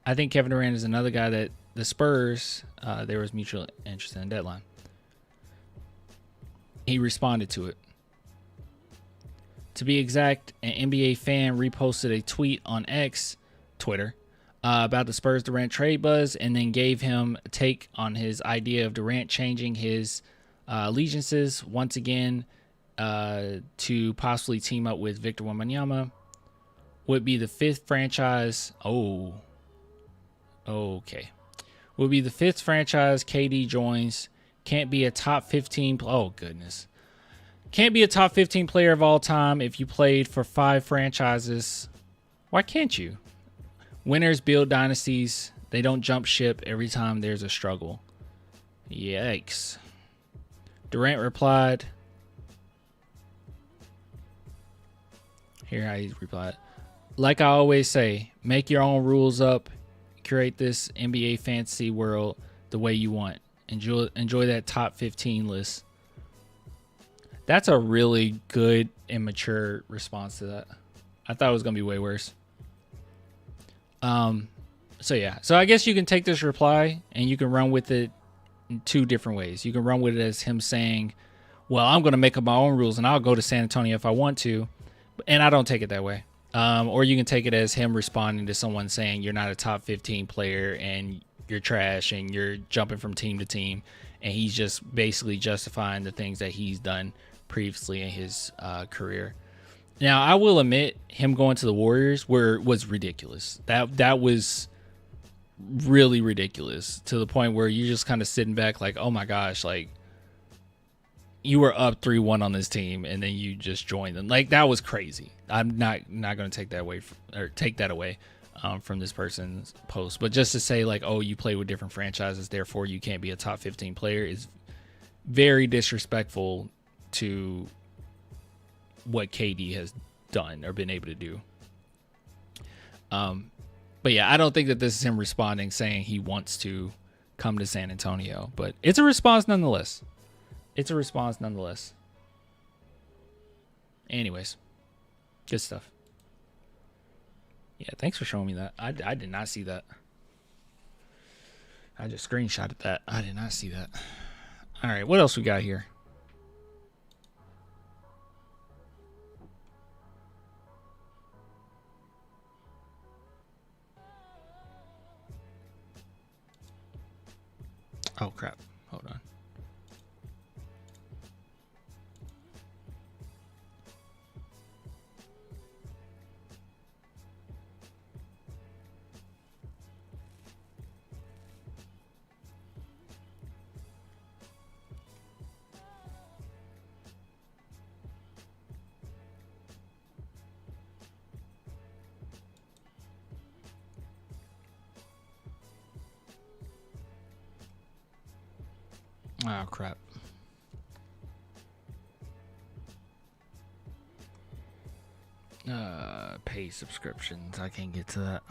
I think Kevin Durant is another guy that the Spurs, there was mutual interest in the deadline. He responded to it. To be exact, an NBA fan reposted a tweet on Twitter, about the Spurs Durant trade buzz, and then gave him a take on his idea of Durant changing his allegiances once again to possibly team up with Victor Wembanyama. Would be the 5th franchise. Oh, okay. Would be the 5th franchise KD joins. Can't be a top 15. Oh, goodness. Can't be a top 15 player of all time if you played for 5 franchises. Why can't you? Winners build dynasties. They don't jump ship every time there's a struggle. Yikes. Durant replied. Here how he replied. Like I always say, make your own rules up. Curate this NBA fantasy world the way you want. Enjoy that top 15 list. That's a really good and mature response to that. I thought it was going to be way worse. So yeah. So I guess you can take this reply and you can run with it in 2 different ways. You can run with it as him saying, well, I'm going to make up my own rules and I'll go to San Antonio if I want to. And I don't take it that way. Or you can take it as him responding to someone saying you're not a top 15 player and you're trash and you're jumping from team to team. And he's just basically justifying the things that he's done previously in his career. Now, I will admit him going to the Warriors was ridiculous. That was really ridiculous to the point where you're just kind of sitting back like, oh my gosh, like you were up 3-1 on this team and then you just joined them. Like that was crazy. I'm not going to take that away from this person's post. But just to say like, oh, you play with different franchises, therefore you can't be a top 15 player is very disrespectful to what KD has done or been able to do. But yeah, I don't think that this is him responding saying he wants to come to San Antonio, but it's a response nonetheless. Anyways, good stuff. Yeah, thanks for showing me that. I did not see that. I just screenshotted that. I did not see that. All right, what else we got here? Oh, crap. Hold on. Oh, crap. Pay subscriptions. I can't get to that.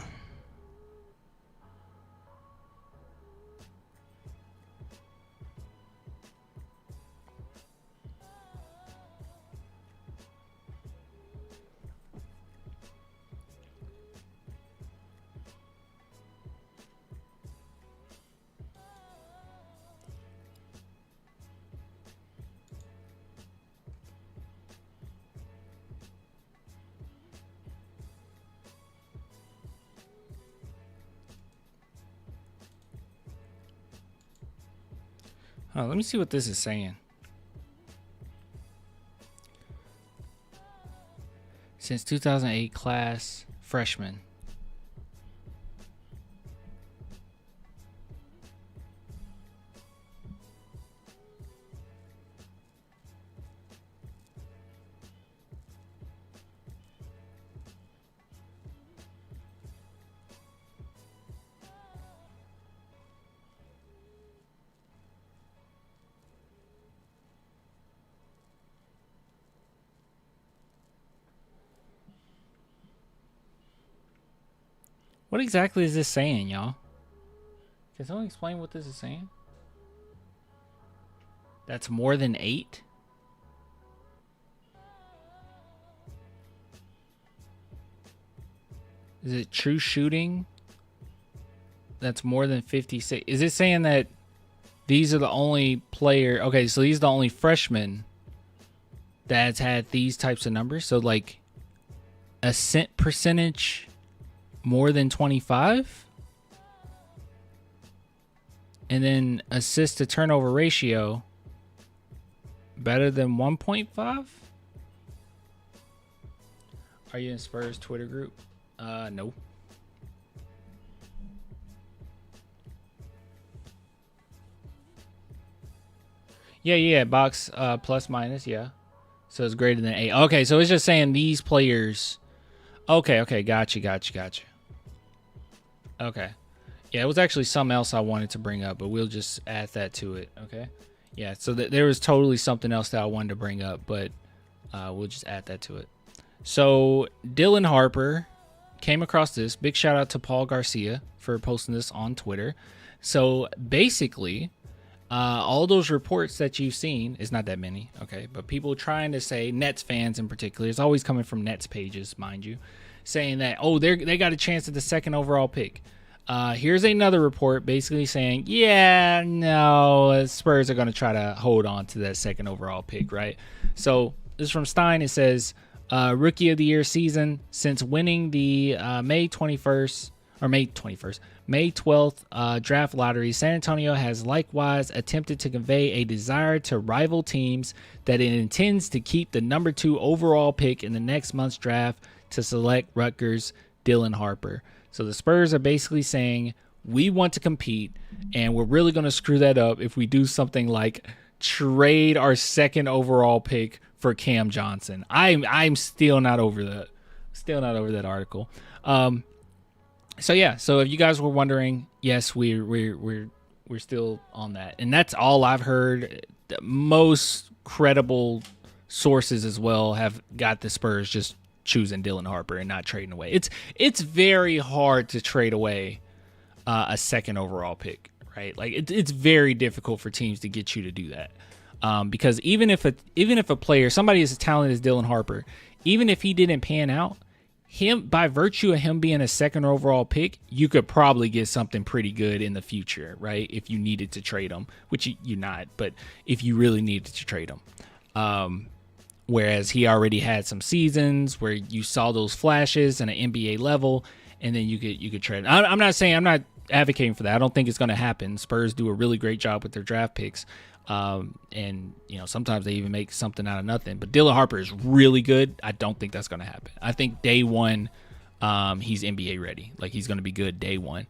Oh, let me see what this is saying. Since 2008 class, freshman. What exactly is this saying, y'all? Can someone explain what this is saying? That's more than 8? Is it true shooting? That's more than 56. Is it saying that these are the only player? Okay, so these are the only freshmen that's had these types of numbers. So like a cent percentage more than 25, and then assist to turnover ratio better than 1.5. Are you in Spurs Twitter group? No. Yeah, box plus minus, yeah. So it's greater than 8. Okay, so it's just saying these players. Okay, gotcha. Okay. Yeah, it was actually something else I wanted to bring up, but we'll just add that to it, okay? Yeah, so there was totally something else that I wanted to bring up, but we'll just add that to it. So Dylan Harper came across this. Big shout out to Paul Garcia for posting this on Twitter. So basically, all those reports that you've seen, is not that many, okay, but people trying to say, Nets fans in particular, it's always coming from Nets pages, mind you, saying that, oh, they got a chance at the second overall pick. Here's another report basically saying, yeah, no, Spurs are going to try to hold on to that second overall pick, right? So this is from Stein. It says, Rookie of the Year season, since winning the May 12th draft lottery, San Antonio has likewise attempted to convey a desire to rival teams that it intends to keep the number 2 overall pick in the next month's draft to select Rutgers' Dylan Harper. So the Spurs are basically saying, we want to compete, and we're really going to screw that up if we do something like trade our second overall pick for Cam Johnson. I'm still not over that. Still not over that article. So yeah, so if you guys were wondering, yes, we're still on that, and that's all I've heard. Most credible sources as well have got the Spurs just choosing Dylan Harper and not trading away. It's very hard to trade away a second overall pick, right? Like it's very difficult for teams to get you to do that, because even if a player, somebody as talented as Dylan Harper, even if he didn't pan out, him, by virtue of him being a second overall pick, you could probably get something pretty good in the future, right? If you needed to trade him, which you're not, but if you really needed to trade him. Whereas he already had some seasons where you saw those flashes at an NBA level, and then you could trade. I'm not advocating for that. I don't think it's going to happen. Spurs do a really great job with their draft picks, and sometimes they even make something out of nothing. But Dylan Harper is really good. I don't think that's going to happen. I think day one, he's NBA ready. Like he's going to be good day one.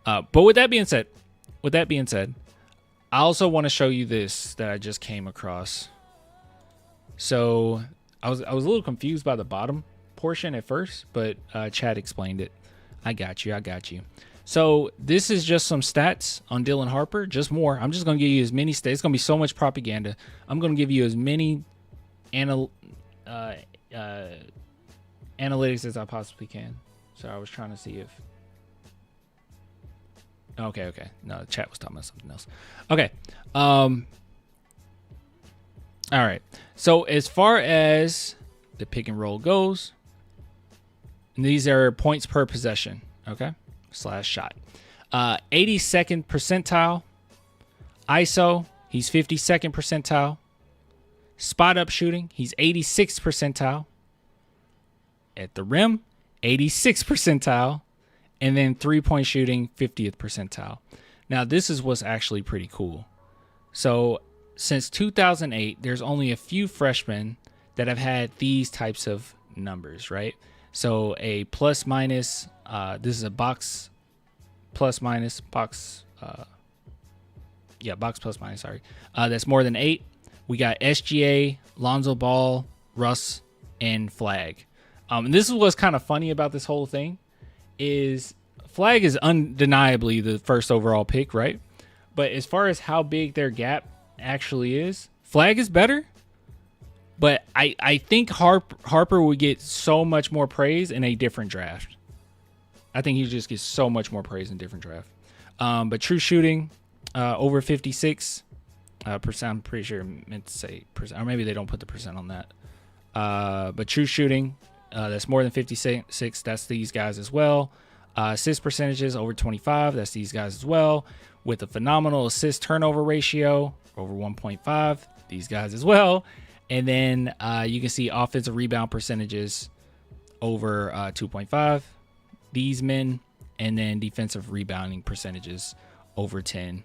But with that being said, I also want to show you this that I just came across. So I was a little confused by the bottom portion at first, but Chad explained it. I got you. So this is just some stats on Dylan Harper, just more. I'm just going to give you as many stats. It's going to be so much propaganda. I'm going to give you as many analytics as I possibly can. So I was trying to see if... Okay. No, the chat was talking about something else. Okay. All right. So as far as the pick and roll goes, and these are points per possession, okay, / shot. 82nd percentile. ISO, he's 52nd percentile. Spot up shooting, he's 86th percentile. At the rim, 86th percentile. And then 3-point shooting, 50th percentile. Now, this is what's actually pretty cool. So since 2008, there's only a few freshmen that have had these types of numbers, right? So a plus minus, this is a box plus minus, box plus minus, sorry. That's more than 8. We got SGA, Lonzo Ball, Russ, and Flag. And this is what's kind of funny about this whole thing is Flag is undeniably the first overall pick, right? But as far as how big their gap actually is, Flag is better, but I think Harper would get so much more praise in a different draft. I think he just gets so much more praise in a different draft. But true shooting, over 56%. I'm pretty sure I meant to say percent, or maybe they don't put the percent on that. But true shooting, that's more than 56. That's these guys as well. Assist percentages over 25. That's these guys as well. With a phenomenal assist turnover ratio over 1.5. These guys as well. And then you can see offensive rebound percentages over 2.5. These men. And then defensive rebounding percentages over 10.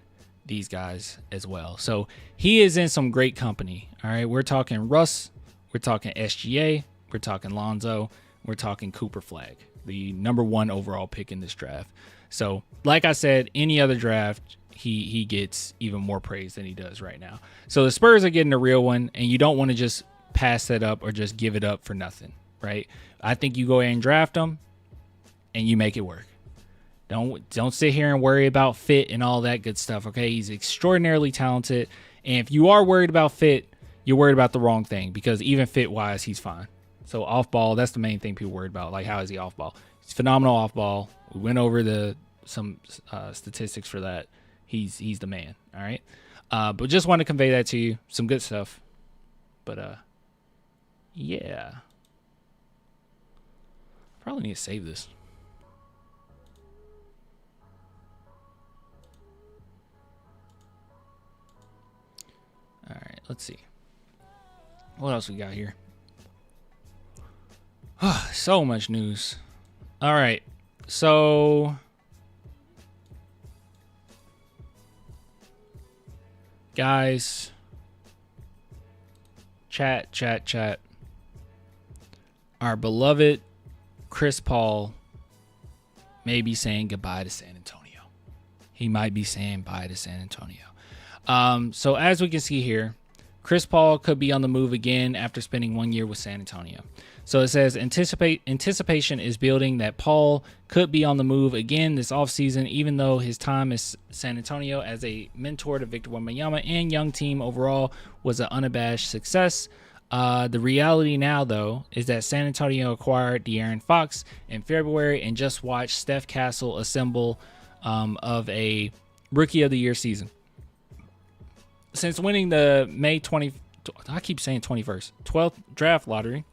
these guys as well. So he is in some great company. All right, we're talking Russ, we're talking SGA, we're talking Lonzo, we're talking Cooper Flag, the #1 overall pick in this draft. So like I said, any other draft, he gets even more praise than he does right now. So the Spurs are getting a real one, and you don't want to just pass that up or just give it up for nothing, right? I think you go ahead and draft him and you make it work. Don't sit here and worry about fit and all that good stuff, okay? He's extraordinarily talented, and if you are worried about fit, you're worried about the wrong thing, because even fit-wise, he's fine. So off ball, that's the main thing people worried about. Like, how is he off ball? He's phenomenal off ball. We went over some statistics for that. He's the man, all right? But just want to convey that to you. Some good stuff. But, yeah. Probably need to save this. All right, let's see. What else we got here? So much news. All right, so guys, chat. Our beloved Chris Paul may be saying goodbye to San Antonio. He might be saying bye to San Antonio. So as we can see here, Chris Paul could be on the move again after spending 1 year with San Antonio. So it says anticipation is building that Paul could be on the move again this offseason, even though his time at San Antonio as a mentor to Victor Wembanyama and young team overall was an unabashed success. The reality now, though, is that San Antonio acquired De'Aaron Fox in February and just watched Steph Castle assemble of a Rookie of the Year season. Since winning the May 12th draft lottery,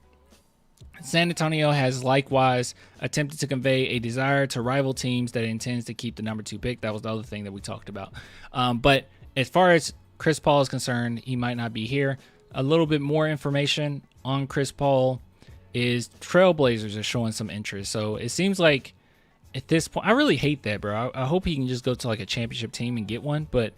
San Antonio has likewise attempted to convey a desire to rival teams that it intends to keep the #2 pick. That was the other thing that we talked about. But as far as Chris Paul is concerned, he might not be here. A little bit more information on Chris Paul is Trailblazers are showing some interest. So it seems like at this point, I really hate that, bro. I hope he can just go to like a championship team and get one. But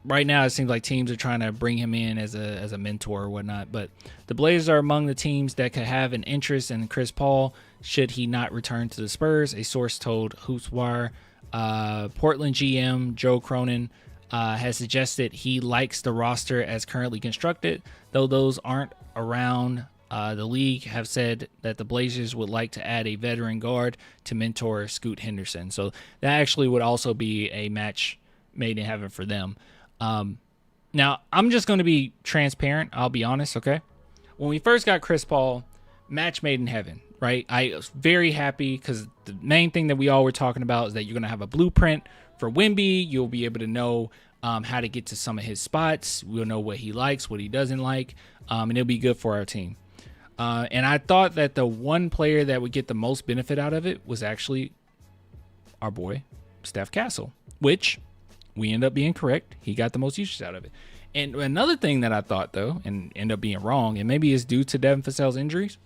right now, it seems like teams are trying to bring him in as a mentor or whatnot. But the Blazers are among the teams that could have an interest in Chris Paul should he not return to the Spurs, a source told HoopsWire. Portland GM Joe Cronin has suggested he likes the roster as currently constructed, though those aren't around the league have said that the Blazers would like to add a veteran guard to mentor Scoot Henderson. So that actually would also be a match made in heaven for them. Now, I'm just going to be transparent. I'll be honest, okay? When we first got Chris Paul, match made in heaven, right? I was very happy because the main thing that we all were talking about is that you're going to have a blueprint for Wemby. You'll be able to know how to get to some of his spots. We'll know what he likes, what he doesn't like, and it'll be good for our team. And I thought that the one player that would get the most benefit out of it was actually our boy, Steph Castle, which we end up being correct. He got the most usage out of it. And another thing that I thought, though, and end up being wrong, and maybe it's due to Devin Vassell's injuries,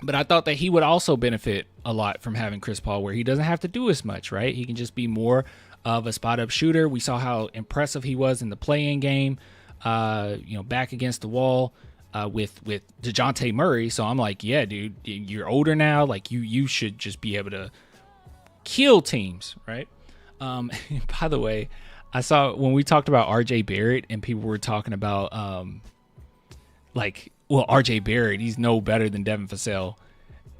but I thought that he would also benefit a lot from having Chris Paul, where he doesn't have to do as much, right? He can just be more of a spot-up shooter. We saw how impressive he was in the play-in game, back against the wall with DeJounte Murray. So I'm like, yeah, dude, you're older now. Like, you should just be able to kill teams, right? By the way, I saw when we talked about RJ Barrett and people were talking about RJ Barrett, he's no better than Devin Vassell.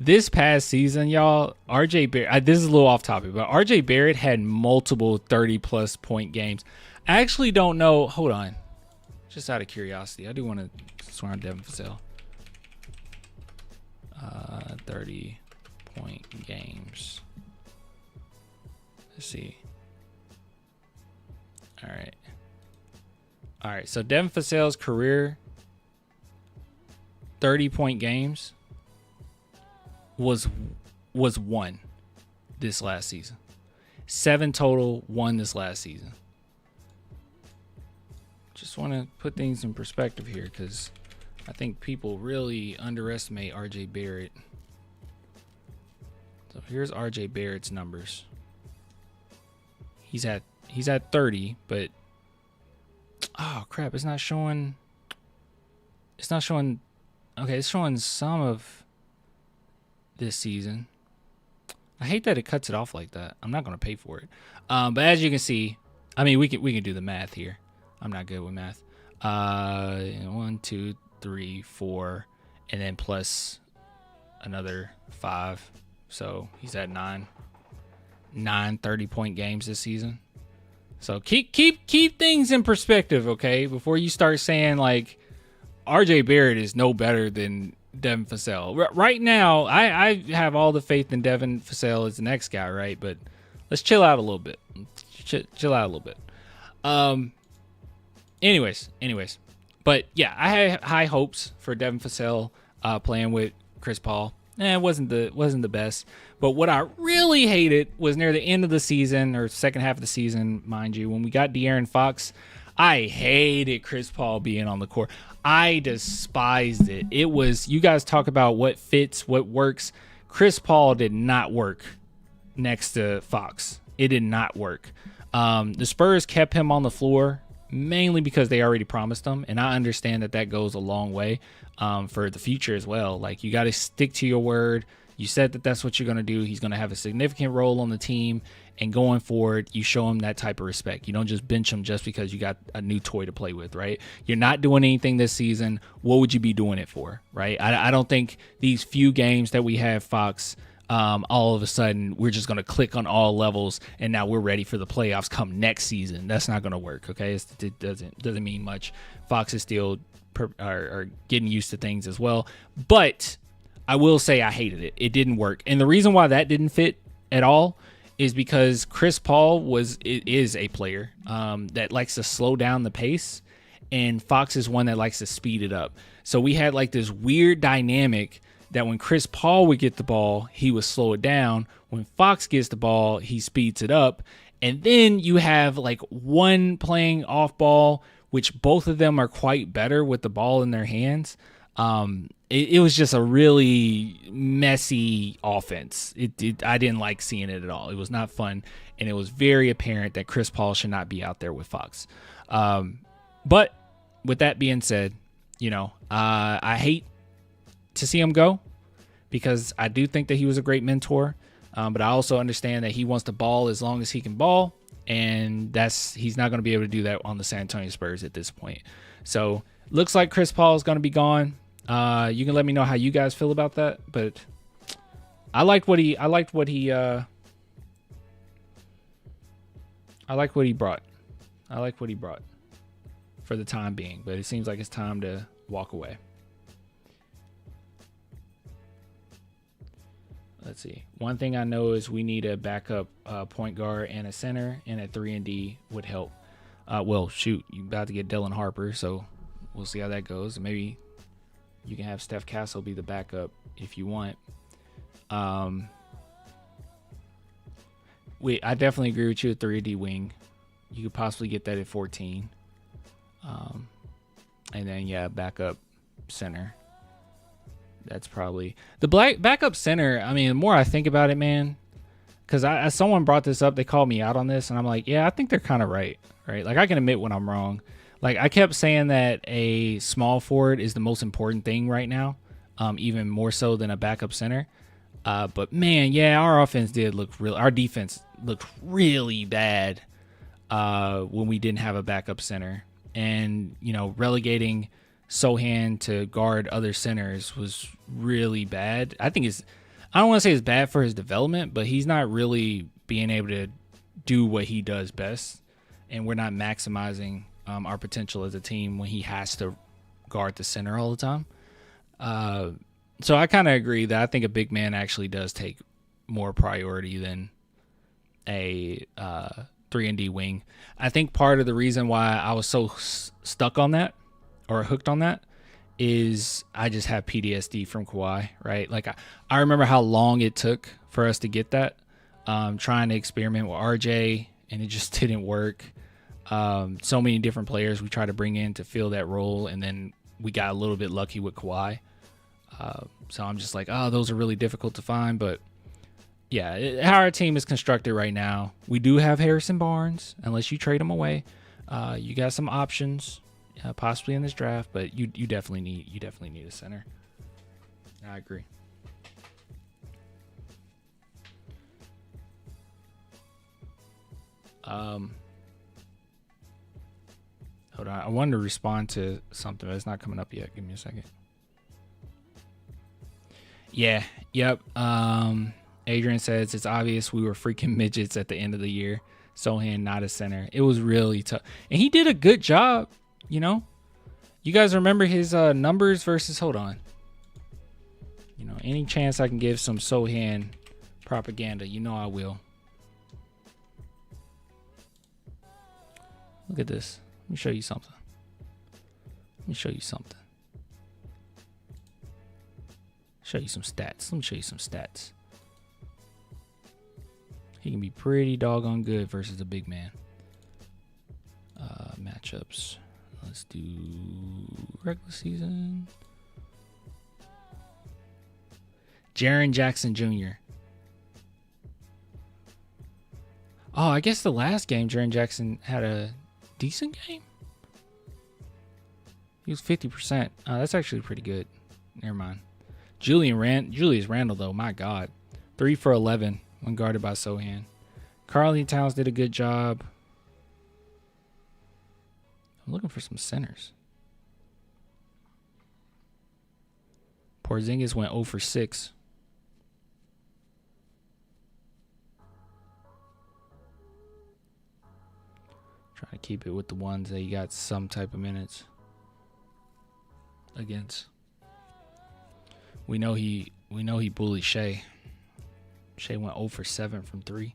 This past season, y'all, RJ Barrett, this is a little off topic, but RJ Barrett had multiple 30-plus point games. I actually don't know. Hold on. Just out of curiosity, I do want to swear on Devin Vassell. 30-point games. Let's see. All right. So Devin Vassell's career 30-point games was one this last season. 7 total, 1 this last season. Just want to put things in perspective here because I think people really underestimate RJ Barrett. So here's RJ Barrett's numbers. He's had He's at 30, but oh crap, it's not showing. It's not showing. Okay, it's showing some of this season. I hate that it cuts it off like that. I'm not going to pay for it. But as you can see, I mean, we can do the math here. I'm not good with math. 1, 2, 3, 4, and then plus another 5. So he's at 9 30-point games this season. So keep things in perspective, okay? Before you start saying like RJ Barrett is no better than Devin Vassell. Right now, I have all the faith in Devin Vassell as the next guy, right? But let's chill out a little bit. Chill out a little bit. Anyways. But yeah, I had high hopes for Devin Vassell playing with Chris Paul. It wasn't the best. But what I really hated was near the end of the season, or second half of the season, mind you, when we got De'Aaron Fox. I hated Chris Paul being on the court. I despised it. It was, you guys talk about what fits, what works. Chris Paul did not work next to Fox. It did not work. The Spurs kept him on the floor mainly because they already promised him, and I understand that goes a long way for the future as well. Like, you got to stick to your word. You said that that's what you're going to do. He's going to have a significant role on the team, and going forward, you show him that type of respect. You don't just bench him just because you got a new toy to play with, right? You're not doing anything this season. What would you be doing it for, right? I don't think these few games that we have Fox, all of a sudden we're just going to click on all levels and now we're ready for the playoffs come next season. That's not going to work, okay? It doesn't mean much. Fox is still are getting used to things as well. But I will say I hated it. It didn't work. And the reason why that didn't fit at all is because Chris Paul is a player that likes to slow down the pace, and Fox is one that likes to speed it up. So we had like this weird dynamic that when Chris Paul would get the ball, he would slow it down. When Fox gets the ball, he speeds it up. And then you have like one playing off ball, which both of them are quite better with the ball in their hands. It was just a really messy offense. I didn't like seeing it at all. It was not fun, and it was very apparent that Chris Paul should not be out there with Fox. But with that being said, I hate to see him go because I do think that he was a great mentor, but I also understand that he wants to ball as long as he can ball, and he's not going to be able to do that on the San Antonio Spurs at this point. So looks like Chris Paul is going to be gone. You can let me know how you guys feel about that, but I liked what he brought. I like what he brought for the time being, but it seems like it's time to walk away. Let's see. One thing I know is we need a backup point guard and a center, and a 3-and-D would help. Well, shoot, you about to get Dylan Harper, so we'll see how that goes. Maybe you can have Steph Castle be the backup if you want. I definitely agree with you at 3-and-D wing. You could possibly get that at 14. And then, backup center. That's probably the backup center. I mean, the more I think about it, man, because someone brought this up, they called me out on this, and I'm like, yeah, I think they're kind of right? Like, I can admit when I'm wrong. Like, I kept saying that a small forward is the most important thing right now, even more so than a backup center. But man, yeah, our defense looked really bad when we didn't have a backup center, and relegating Sohan to guard other centers was really bad. I don't want to say it's bad for his development, but he's not really being able to do what he does best, and we're not maximizing our potential as a team when he has to guard the center all the time. So I kind of agree that I think a big man actually does take more priority than a 3-and-D wing. I think part of the reason why I was so stuck on that or hooked on that is I just have PTSD from Kawhi, right? Like I remember how long it took for us to get that, trying to experiment with RJ, and it just didn't work. So many different players we tried to bring in to fill that role, and then we got a little bit lucky with Kawhi. So I'm just like, those are really difficult to find, but Yeah, how our team is constructed right now, we do have Harrison Barnes, unless you trade him away. You got some options, possibly in this draft, but you definitely need a center. I agree. Hold on, I wanted to respond to something, but it's not coming up yet. Give me a second. Yeah, yep. Adrian says it's obvious we were freaking midgets at the end of the year. Sohan not a center. It was really tough, and he did a good job. You know, you guys remember his numbers versus. Hold on. You know, any chance I can give some Sohan propaganda, you know I will. Look at this. Let me show you something. Show you some stats. Let me show you some stats. He can be pretty doggone good versus a big man. Matchups. Let's do regular season. Jaren Jackson Jr. Oh, I guess the last game Jaren Jackson had a decent game. He was 50%. That's actually pretty good. Never mind. Julius Randle, though, my God. 3 for 11 when guarded by Sohan. Karl Towns did a good job. I'm looking for some centers. Porzingis went 0 for 6. Trying to keep it with the ones that you got some type of minutes against. We know he bullied Shea. Shea went 0 for 7 from 3.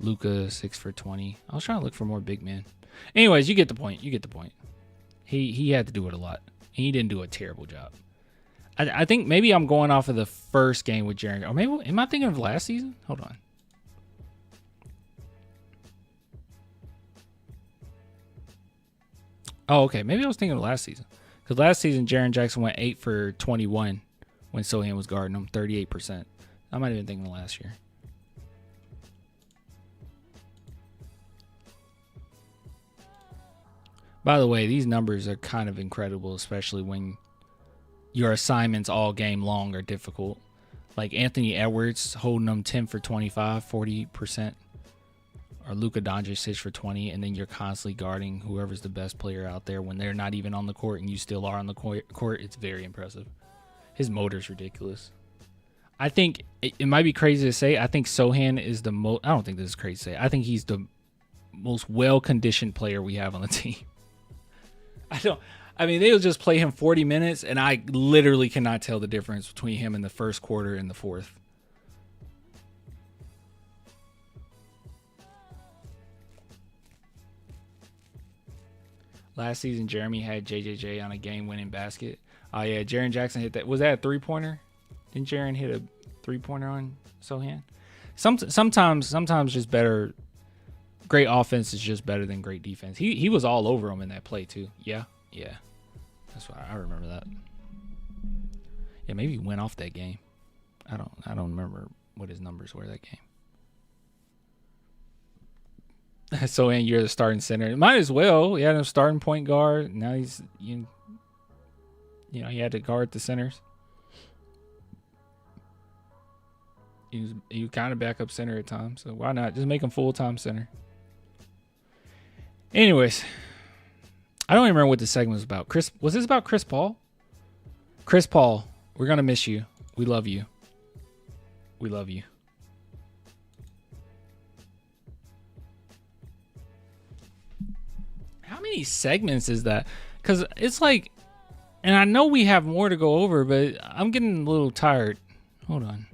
Luka 6 for 20. I was trying to look for more big men. Anyways, you get the point. He had to do it a lot. He didn't do a terrible job. I think maybe I'm going off of the first game with Jaren. Or maybe am I thinking of last season? Hold on. Oh, okay. Maybe I was thinking of last season. Because last season, Jaren Jackson went 8 for 21 when Sohan was guarding him, 38%. I might have been thinking of last year. By the way, these numbers are kind of incredible, especially when your assignments all game long are difficult. Like Anthony Edwards holding them 10 for 25, 40%. Or Luka Doncic 6 for 20, and then you're constantly guarding whoever's the best player out there when they're not even on the court and you still are on the court. It's very impressive. His motor's ridiculous. I think it might be crazy to say. I think Sohan is the most. I don't think this is crazy to say. I think he's the most well-conditioned player we have on the team. I mean, they'll just play him 40 minutes, and I literally cannot tell the difference between him in the first quarter and the fourth. Last season, Jeremy had JJJ on a game-winning basket. Oh, yeah, Jaren Jackson hit that. Was that a three-pointer? Didn't Jaren hit a three-pointer on Sohan? Sometimes just better. Great offense is just better than great defense. He was all over him in that play, too. Yeah. That's why I remember that. Yeah, maybe he went off that game. I don't remember what his numbers were that game. So, and you're the starting center. Might as well. He had a starting point guard. Now he's he had to guard the centers. He was kind of backup center at times. So why not just make him full-time center? Anyways, I don't even remember what this segment was about. Was this about Chris Paul? Chris Paul, we're gonna miss you. We love you. We love you. How many segments is that? Because it's like, and I know we have more to go over, but I'm getting a little tired. Hold on.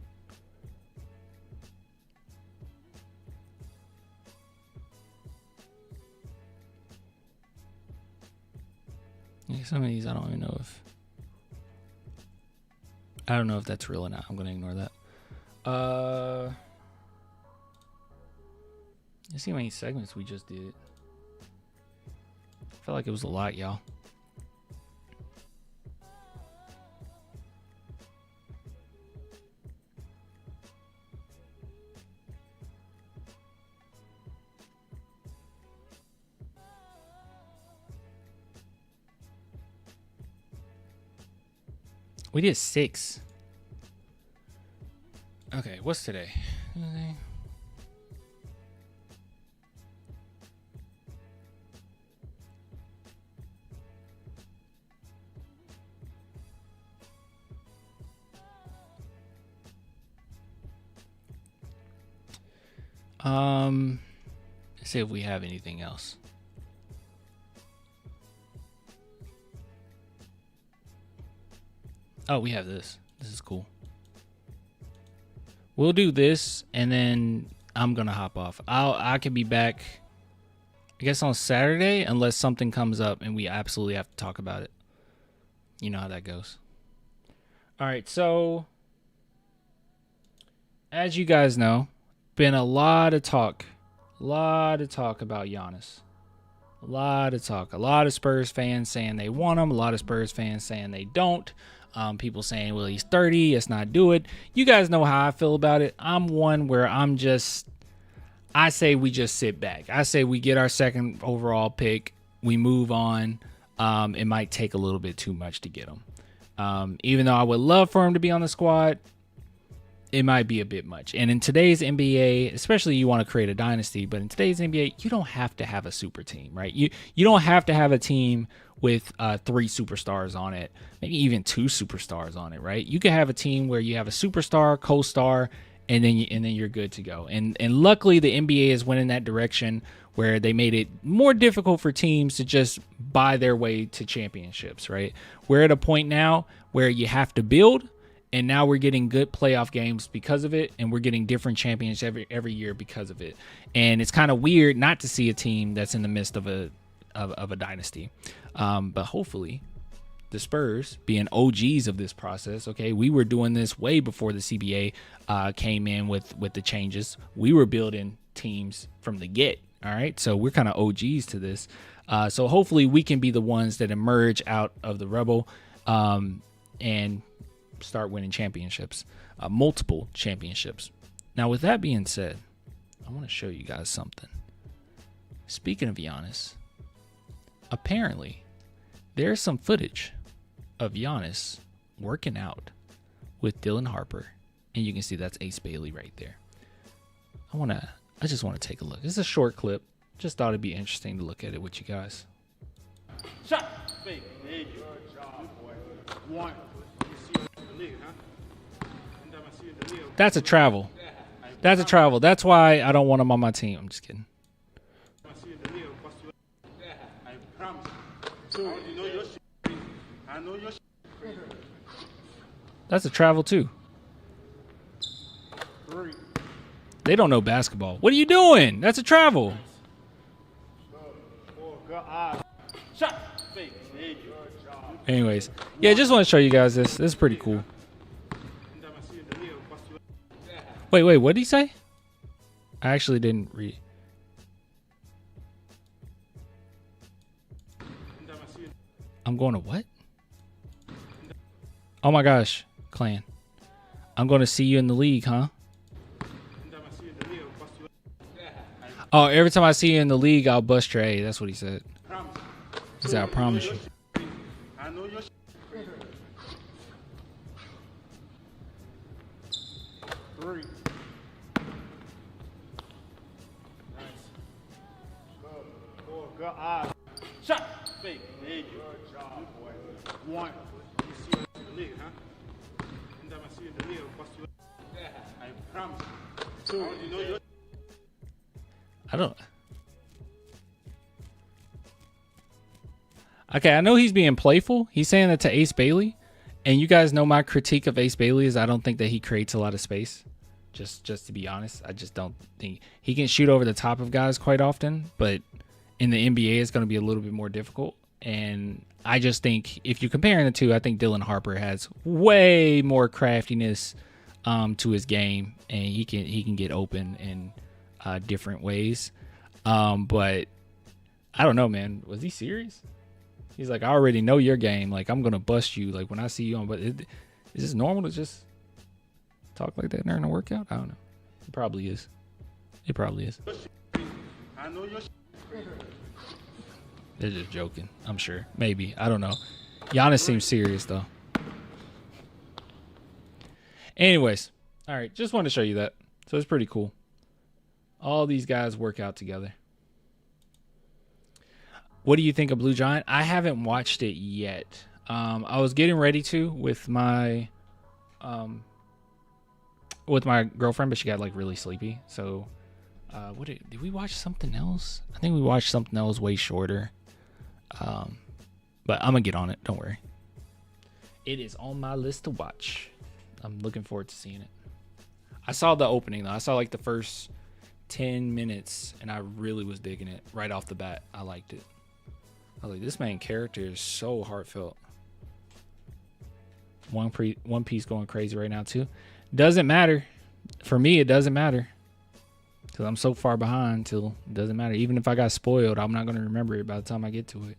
Yeah, some of these I don't even know if. I don't know if that's real or not. I'm going to ignore that. Let's see how many segments we just did. I felt like it was a lot, y'all. We did 6. Okay, what's today? Let's see if we have anything else. Oh, we have this. This is cool. We'll do this, and then I'm gonna hop off. I can be back, I guess, on Saturday, unless something comes up and we absolutely have to talk about it. You know how that goes. All right, so as you guys know, been a lot of talk about Giannis. A lot of talk. A lot of Spurs fans saying they want him. A lot of Spurs fans saying they don't. People saying, well, he's 30. Let's not do it. You guys know how I feel about it. I'm one where I say we just sit back. I say we get our second overall pick. We move on. It might take a little bit too much to get him. Even though I would love for him to be on the squad, it might be a bit much. And in today's NBA, especially you want to create a dynasty, but in today's NBA, you don't have to have a super team, right? You don't have to have a team with 3 superstars on it, maybe even 2 superstars on it, right? You can have a team where you have a superstar, co-star, and then you're good to go. And luckily the NBA is went in that direction where they made it more difficult for teams to just buy their way to championships, right? We're at a point now where you have to build. And now we're getting good playoff games because of it, and we're getting different champions every year because of it. And it's kind of weird not to see a team that's in the midst of a dynasty. But hopefully, the Spurs, being OGs of this process, okay, we were doing this way before the CBA came in with the changes. We were building teams from the get, all right? So we're kind of OGs to this. So hopefully we can be the ones that emerge out of the rubble and start winning championships, multiple championships. Now, with that being said, I want to show you guys something. Speaking of Giannis, apparently there's some footage of Giannis working out with Dylan Harper, and you can see that's Ace Bailey right there. I just want to take a look. This is a short clip. Just thought it'd be interesting to look at it with you guys. Shot. Fake. There you go. Good job, boy. One. That's a travel. That's a travel. That's why I don't want him on my team. I'm just kidding. That's a travel too. They don't know basketball. What are you doing? That's a travel. Anyways, yeah, just want to show you guys this. This is pretty cool. Wait, what did he say? I actually didn't read. I'm going to what? Oh my gosh, Clan. I'm going to see you in the league, huh? Oh, every time I see you in the league, I'll bust your A. That's what he said. He said, I promise you. Shot. Fake. There you go. Good job, boy. One. You see you in the league, huh? And then I see you in the league, I'll bust you. I promise. Two. You know your. I don't. Okay, I know he's being playful. He's saying that to Ace Bailey. And you guys know my critique of Ace Bailey is I don't think that he creates a lot of space. Just to be honest, I just don't think he can shoot over the top of guys quite often, but in the NBA it's going to be a little bit more difficult. And I just think if you're comparing the two, I think Dylan Harper has way more craftiness to his game, and he can get open in different ways. But I don't know, man. Was he serious? He's like, I already know your game. Like, I'm gonna bust you. Like when I see you on. But is this normal to just talk like that during a workout? I don't know. It probably is. It probably is. I know your. They're just joking. I'm sure. Maybe. I don't know. Giannis seems serious though. Anyways, all right, just wanted to show you that. So it's pretty cool. All these guys work out together. What do you think of Blue Giant? I haven't watched it yet. I was getting ready to with my girlfriend, but she got like really sleepy. So, did we watch something else? I think we watched something else way shorter. But I'm gonna get on it. Don't worry. It is on my list to watch. I'm looking forward to seeing it. I saw the opening though. I saw like the first 10 minutes, and I really was digging it right off the bat. I liked it. I was like, this main character is so heartfelt. One Piece going crazy right now too. Doesn't matter. For me, it doesn't matter. Because I'm so far behind till it doesn't matter. Even if I got spoiled, I'm not going to remember it by the time I get to it.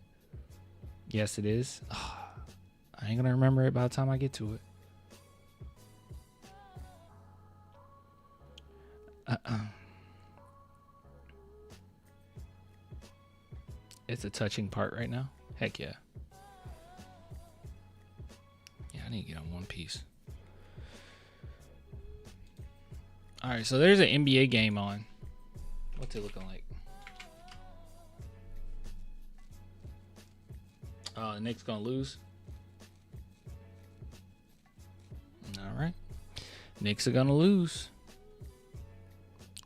Yes, it is. Oh, I ain't going to remember it by the time I get to it. It's a touching part right now. Heck yeah. Yeah, I need to get on One Piece. All right, so there's an NBA game on. What's it looking like? The Knicks gonna lose. All right, Knicks are gonna lose.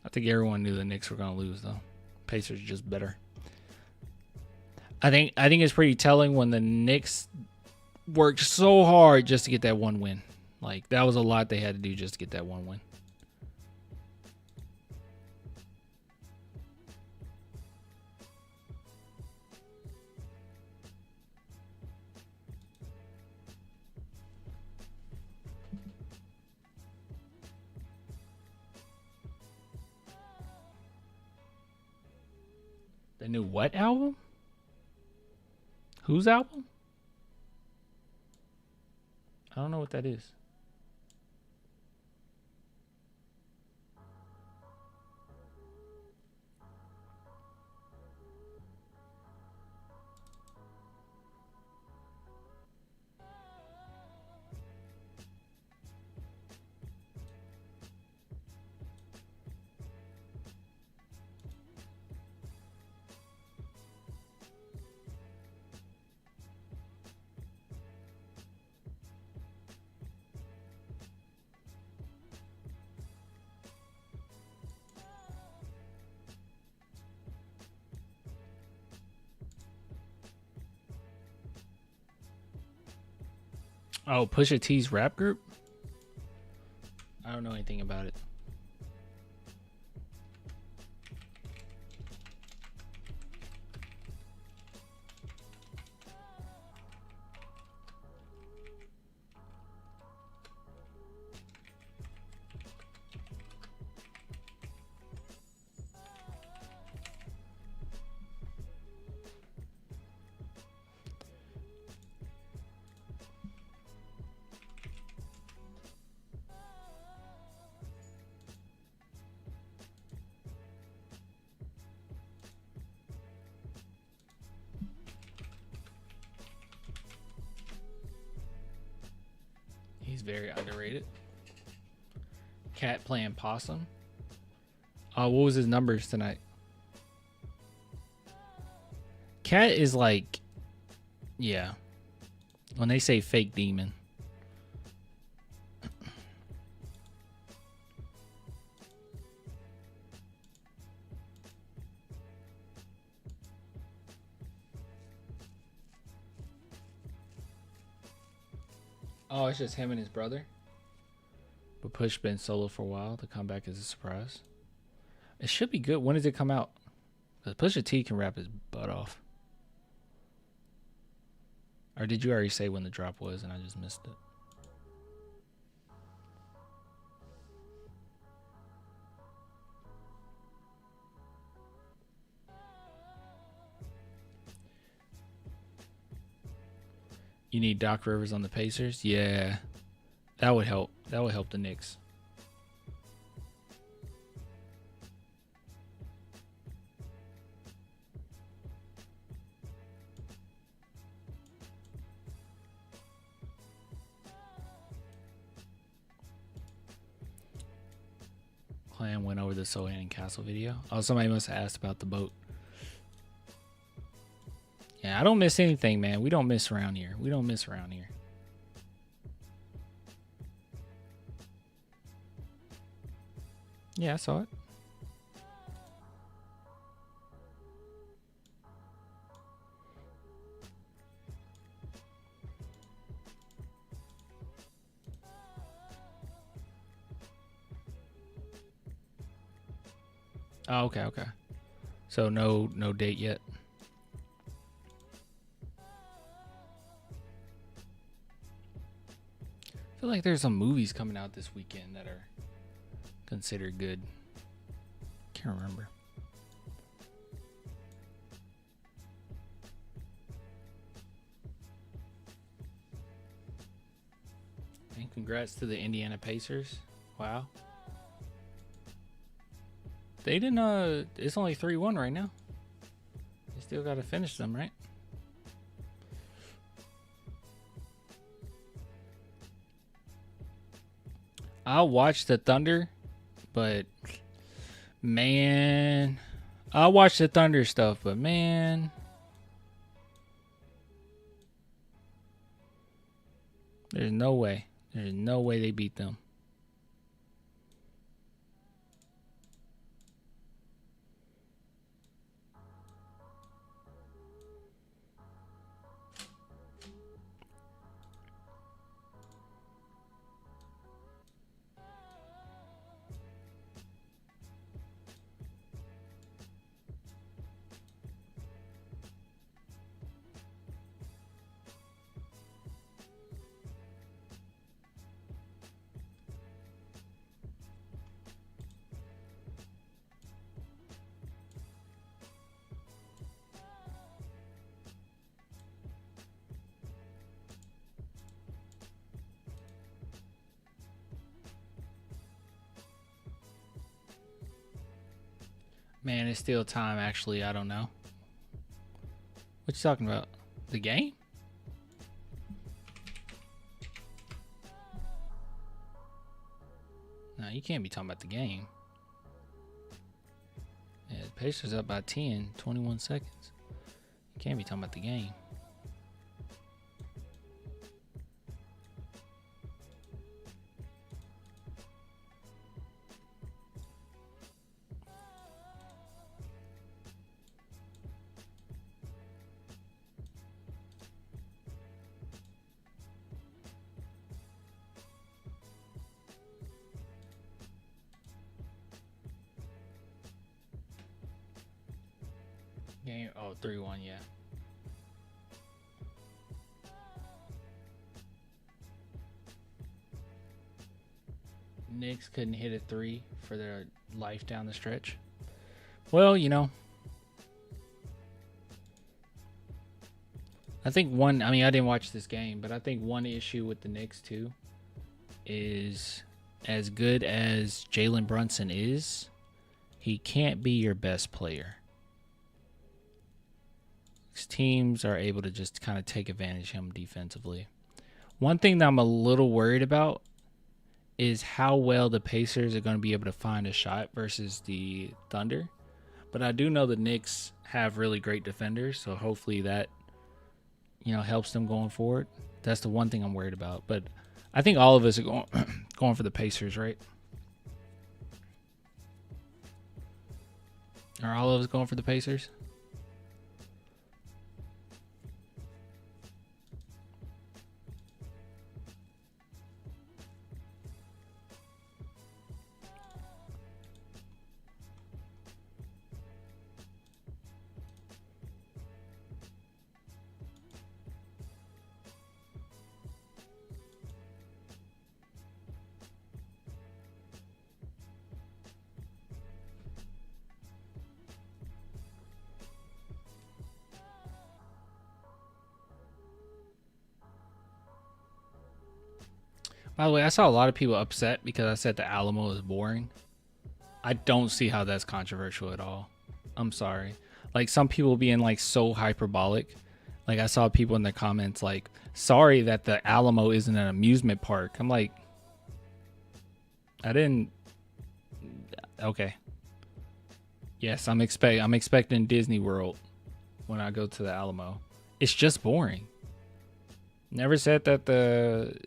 I think everyone knew the Knicks were gonna lose, though. Pacers are just better. I think it's pretty telling when the Knicks worked so hard just to get that one win. Like, that was a lot they had to do just to get that one win. The new what album? Whose album? I don't know what that is. Oh, Pusha T's rap group? I don't know anything about it. He's very underrated. Cat playing possum. What was his numbers tonight? Cat is like, yeah. When they say fake demon. Oh, it's just him and his brother. But Push been solo for a while. The comeback is a surprise. It should be good. When does it come out? Because Pusha T can rap his butt off. Or did you already say when the drop was and I just missed it? You need Doc Rivers on the Pacers? Yeah. That would help. That would help the Knicks. Clan went over the Sohan and Castle video. Oh, somebody must have asked about the boat. Yeah, I don't miss anything, man. We don't miss around here. We don't miss around here. Yeah, I saw it. Oh, okay, okay. So no date yet. I feel like there's some movies coming out this weekend that are considered good. Can't remember. And congrats to the Indiana Pacers. Wow. They didn't it's only 3-1 right now. They still gotta finish them, right? I'll watch the Thunder, but man, I'll watch the Thunder stuff, but man, there's no way. There's no way they beat them. Man, it's still time, actually. I don't know. What you talking about? The game? No, you can't be talking about the game. Yeah, the Pacers up by 10, 21 seconds. You can't be talking about the game. Game, oh, 3-1, yeah. Knicks couldn't hit a 3 for their life down the stretch. Well, you know, I think one, I mean, I didn't watch this game, but I think one issue with the Knicks, too, is as good as Jalen Brunson is, he can't be your best player. Teams are able to just kind of take advantage of him defensively. One thing that I'm a little worried about is how well the Pacers are going to be able to find a shot versus the Thunder. But I do know the Knicks have really great defenders, so hopefully that, you know, helps them going forward. That's the one thing I'm worried about. But I think all of us are going for the Pacers, right? Are all of us going for the Pacers? By the way, I saw a lot of people upset because I said the Alamo is boring. I don't see how that's controversial at all. I'm sorry. Like, some people being like so hyperbolic. Like, I saw people in the comments like, sorry that the Alamo isn't an amusement park. I'm like, Okay. Yes, I'm expecting Disney World when I go to the Alamo. It's just boring. Never said that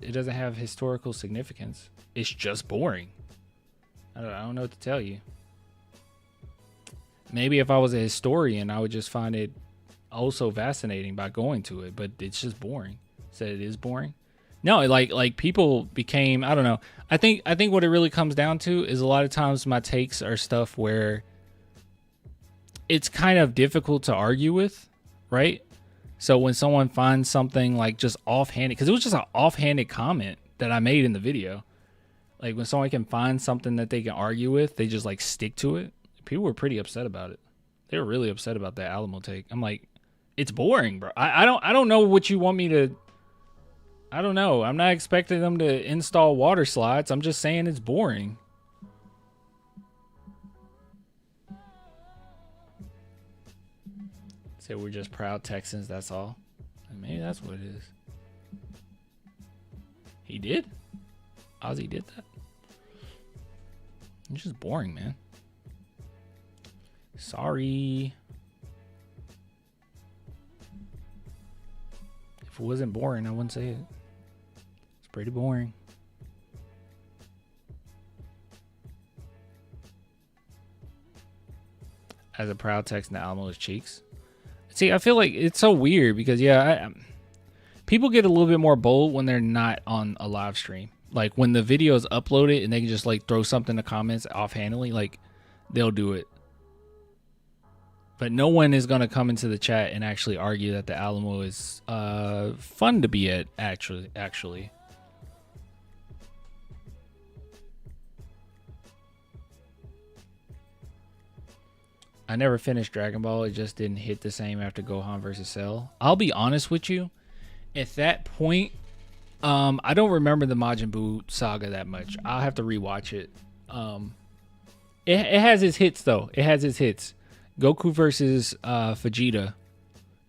it doesn't have historical significance. It's just boring. I don't know what to tell you. Maybe if I was a historian, I would just find it also fascinating by going to it, but it's just boring. Said it is boring. No, like people became, I don't know. I think what it really comes down to is a lot of times my takes are stuff where it's kind of difficult to argue with, right? So when someone finds something like just offhanded, because it was just an offhanded comment that I made in the video. Like when someone can find something that they can argue with, they just like stick to it. People were pretty upset about it. They were really upset about that Alamo take. I'm like, it's boring, bro. I don't know what you want me to. I don't know. I'm not expecting them to install water slides. I'm just saying it's boring. So we're just proud Texans, that's all. And maybe that's what it is. He did? Ozzy did that? It's just boring, man. Sorry. If it wasn't boring, I wouldn't say it. It's pretty boring. As a proud Texan, the Almo's cheeks. See, I feel like it's so weird because, people get a little bit more bold when they're not on a live stream. Like, when the video is uploaded and they can just, like, throw something in the comments offhandedly, like, they'll do it. But no one is going to come into the chat and actually argue that the Alamo is fun to be at, actually. I never finished Dragon Ball. It just didn't hit the same after Gohan versus Cell. I'll be honest with you. At that point, I don't remember the Majin Buu saga that much. I'll have to rewatch it. It has its hits, though. It has its hits. Goku versus Vegeta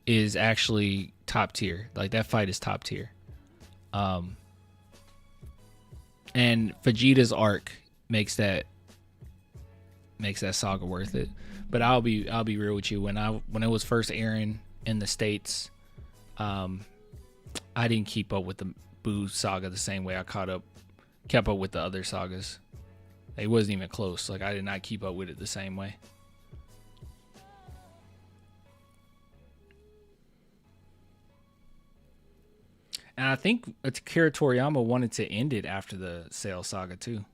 is actually top tier. Like, that fight is top tier. And Vegeta's arc makes that saga worth it. But I'll be real with you. When it was first airing in the States, I didn't keep up with the Buu saga the same way I kept up with the other sagas. It wasn't even close. Like, I did not keep up with it the same way. And I think Akira Toriyama wanted to end it after the Cell saga too.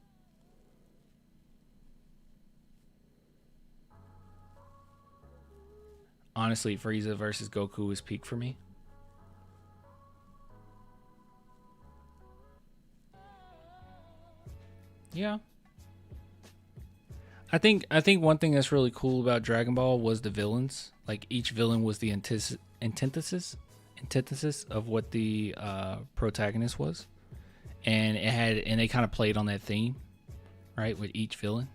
Honestly, Frieza versus Goku is peak for me. Yeah. I think one thing that's really cool about Dragon Ball was the villains. Like, each villain was the antithesis of what the protagonist was. And they kind of played on that theme, right, with each villain.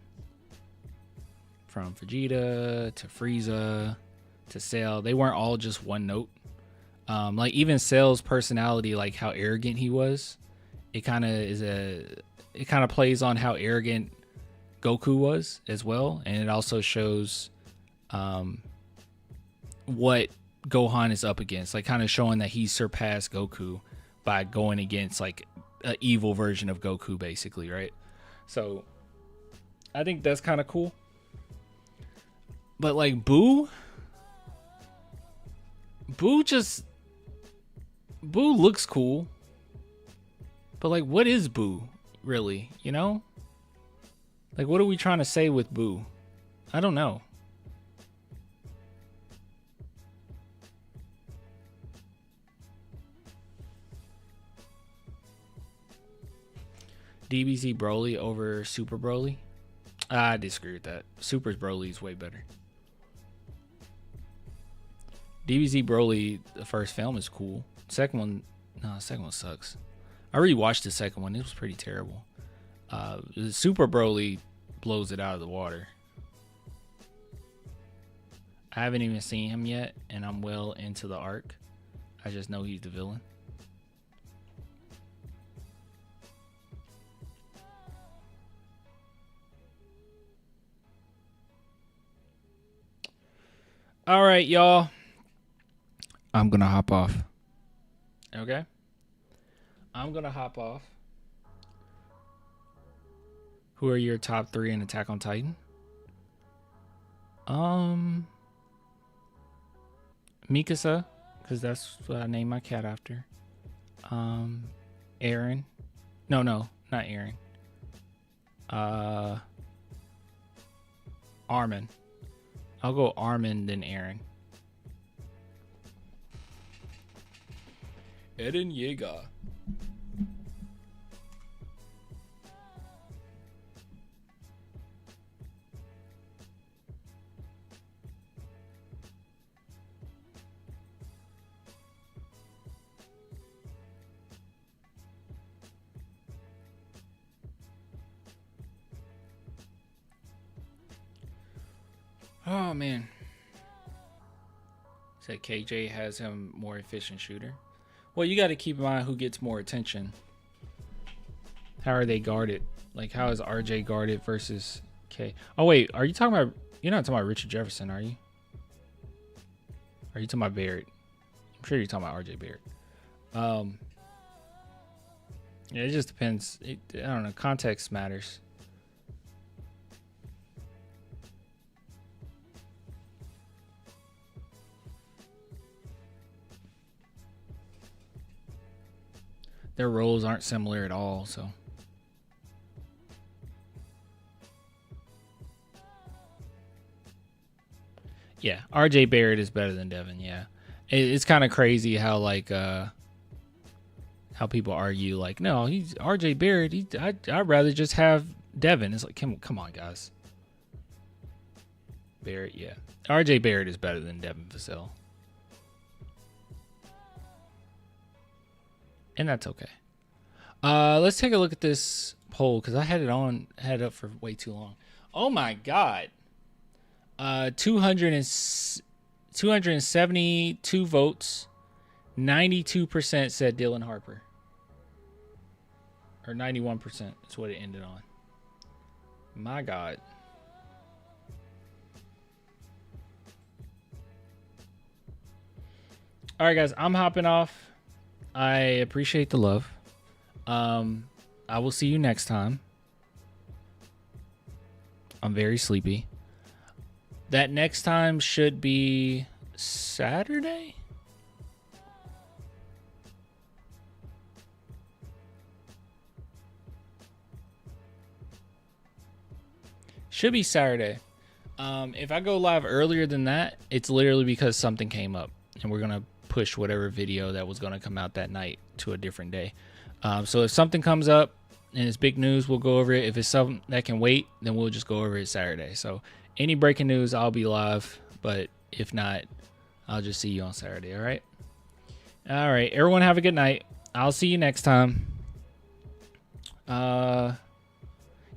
From Vegeta to Frieza to Cell, they weren't all just one note. Like, even Cell's personality, like how arrogant he was, it kind of plays on how arrogant Goku was as well, and it also shows what Gohan is up against, like kind of showing that he surpassed Goku by going against like an evil version of Goku, basically, right? So I think that's kind of cool. But like Boo looks cool, but like, what is Boo really, you know? Like, what are we trying to say with Boo? I don't know. DBZ Broly over Super Broly? I disagree with that. Super's Broly is way better. DBZ Broly, the first film, is cool. The second one sucks. I rewatched the second one. It was pretty terrible. Super Broly blows it out of the water. I haven't even seen him yet, and I'm well into the arc. I just know he's the villain. All right, y'all. I'm going to hop off. Okay? I'm going to hop off. Who are your top 3 in Attack on Titan? Mikasa, because that's what I named my cat after. Eren. No, not Eren. Armin. I'll go Armin, then Eren. Eren Yeager. Oh, man. Said KJ has him more efficient shooter. Well, you got to keep in mind who gets more attention. How are they guarded? Like, how is RJ guarded versus K? Oh, wait. Are you talking about... You're not talking about Richard Jefferson, are you? Are you talking about Barrett? I'm sure you're talking about RJ Barrett. Yeah, it just depends. I don't know. Context matters. Their roles aren't similar at all, so. Yeah, RJ Barrett is better than Devin, yeah. It's kind of crazy how, like, how people argue, like, no, he's RJ Barrett. I'd rather just have Devin. It's like, come on, guys. Barrett, yeah. RJ Barrett is better than Devin Vassell. And that's okay. Let's take a look at this poll because I had it up for way too long. Oh my God. 272 votes. 92% said Dylan Harper. Or 91% is what it ended on. My God. All right, guys, I'm hopping off. I appreciate the love. I will see you next time. I'm very sleepy. That next time should be Saturday? Should be Saturday. If I go live earlier than that, it's literally because something came up and we're going to push whatever video that was going to come out that night to a different day. So if something comes up and it's big news, we'll go over it. If it's something that can wait, then we'll just go over it Saturday. So any breaking news, I'll be live. But if not, I'll just see you on Saturday. All right. All right. Everyone have a good night. I'll see you next time.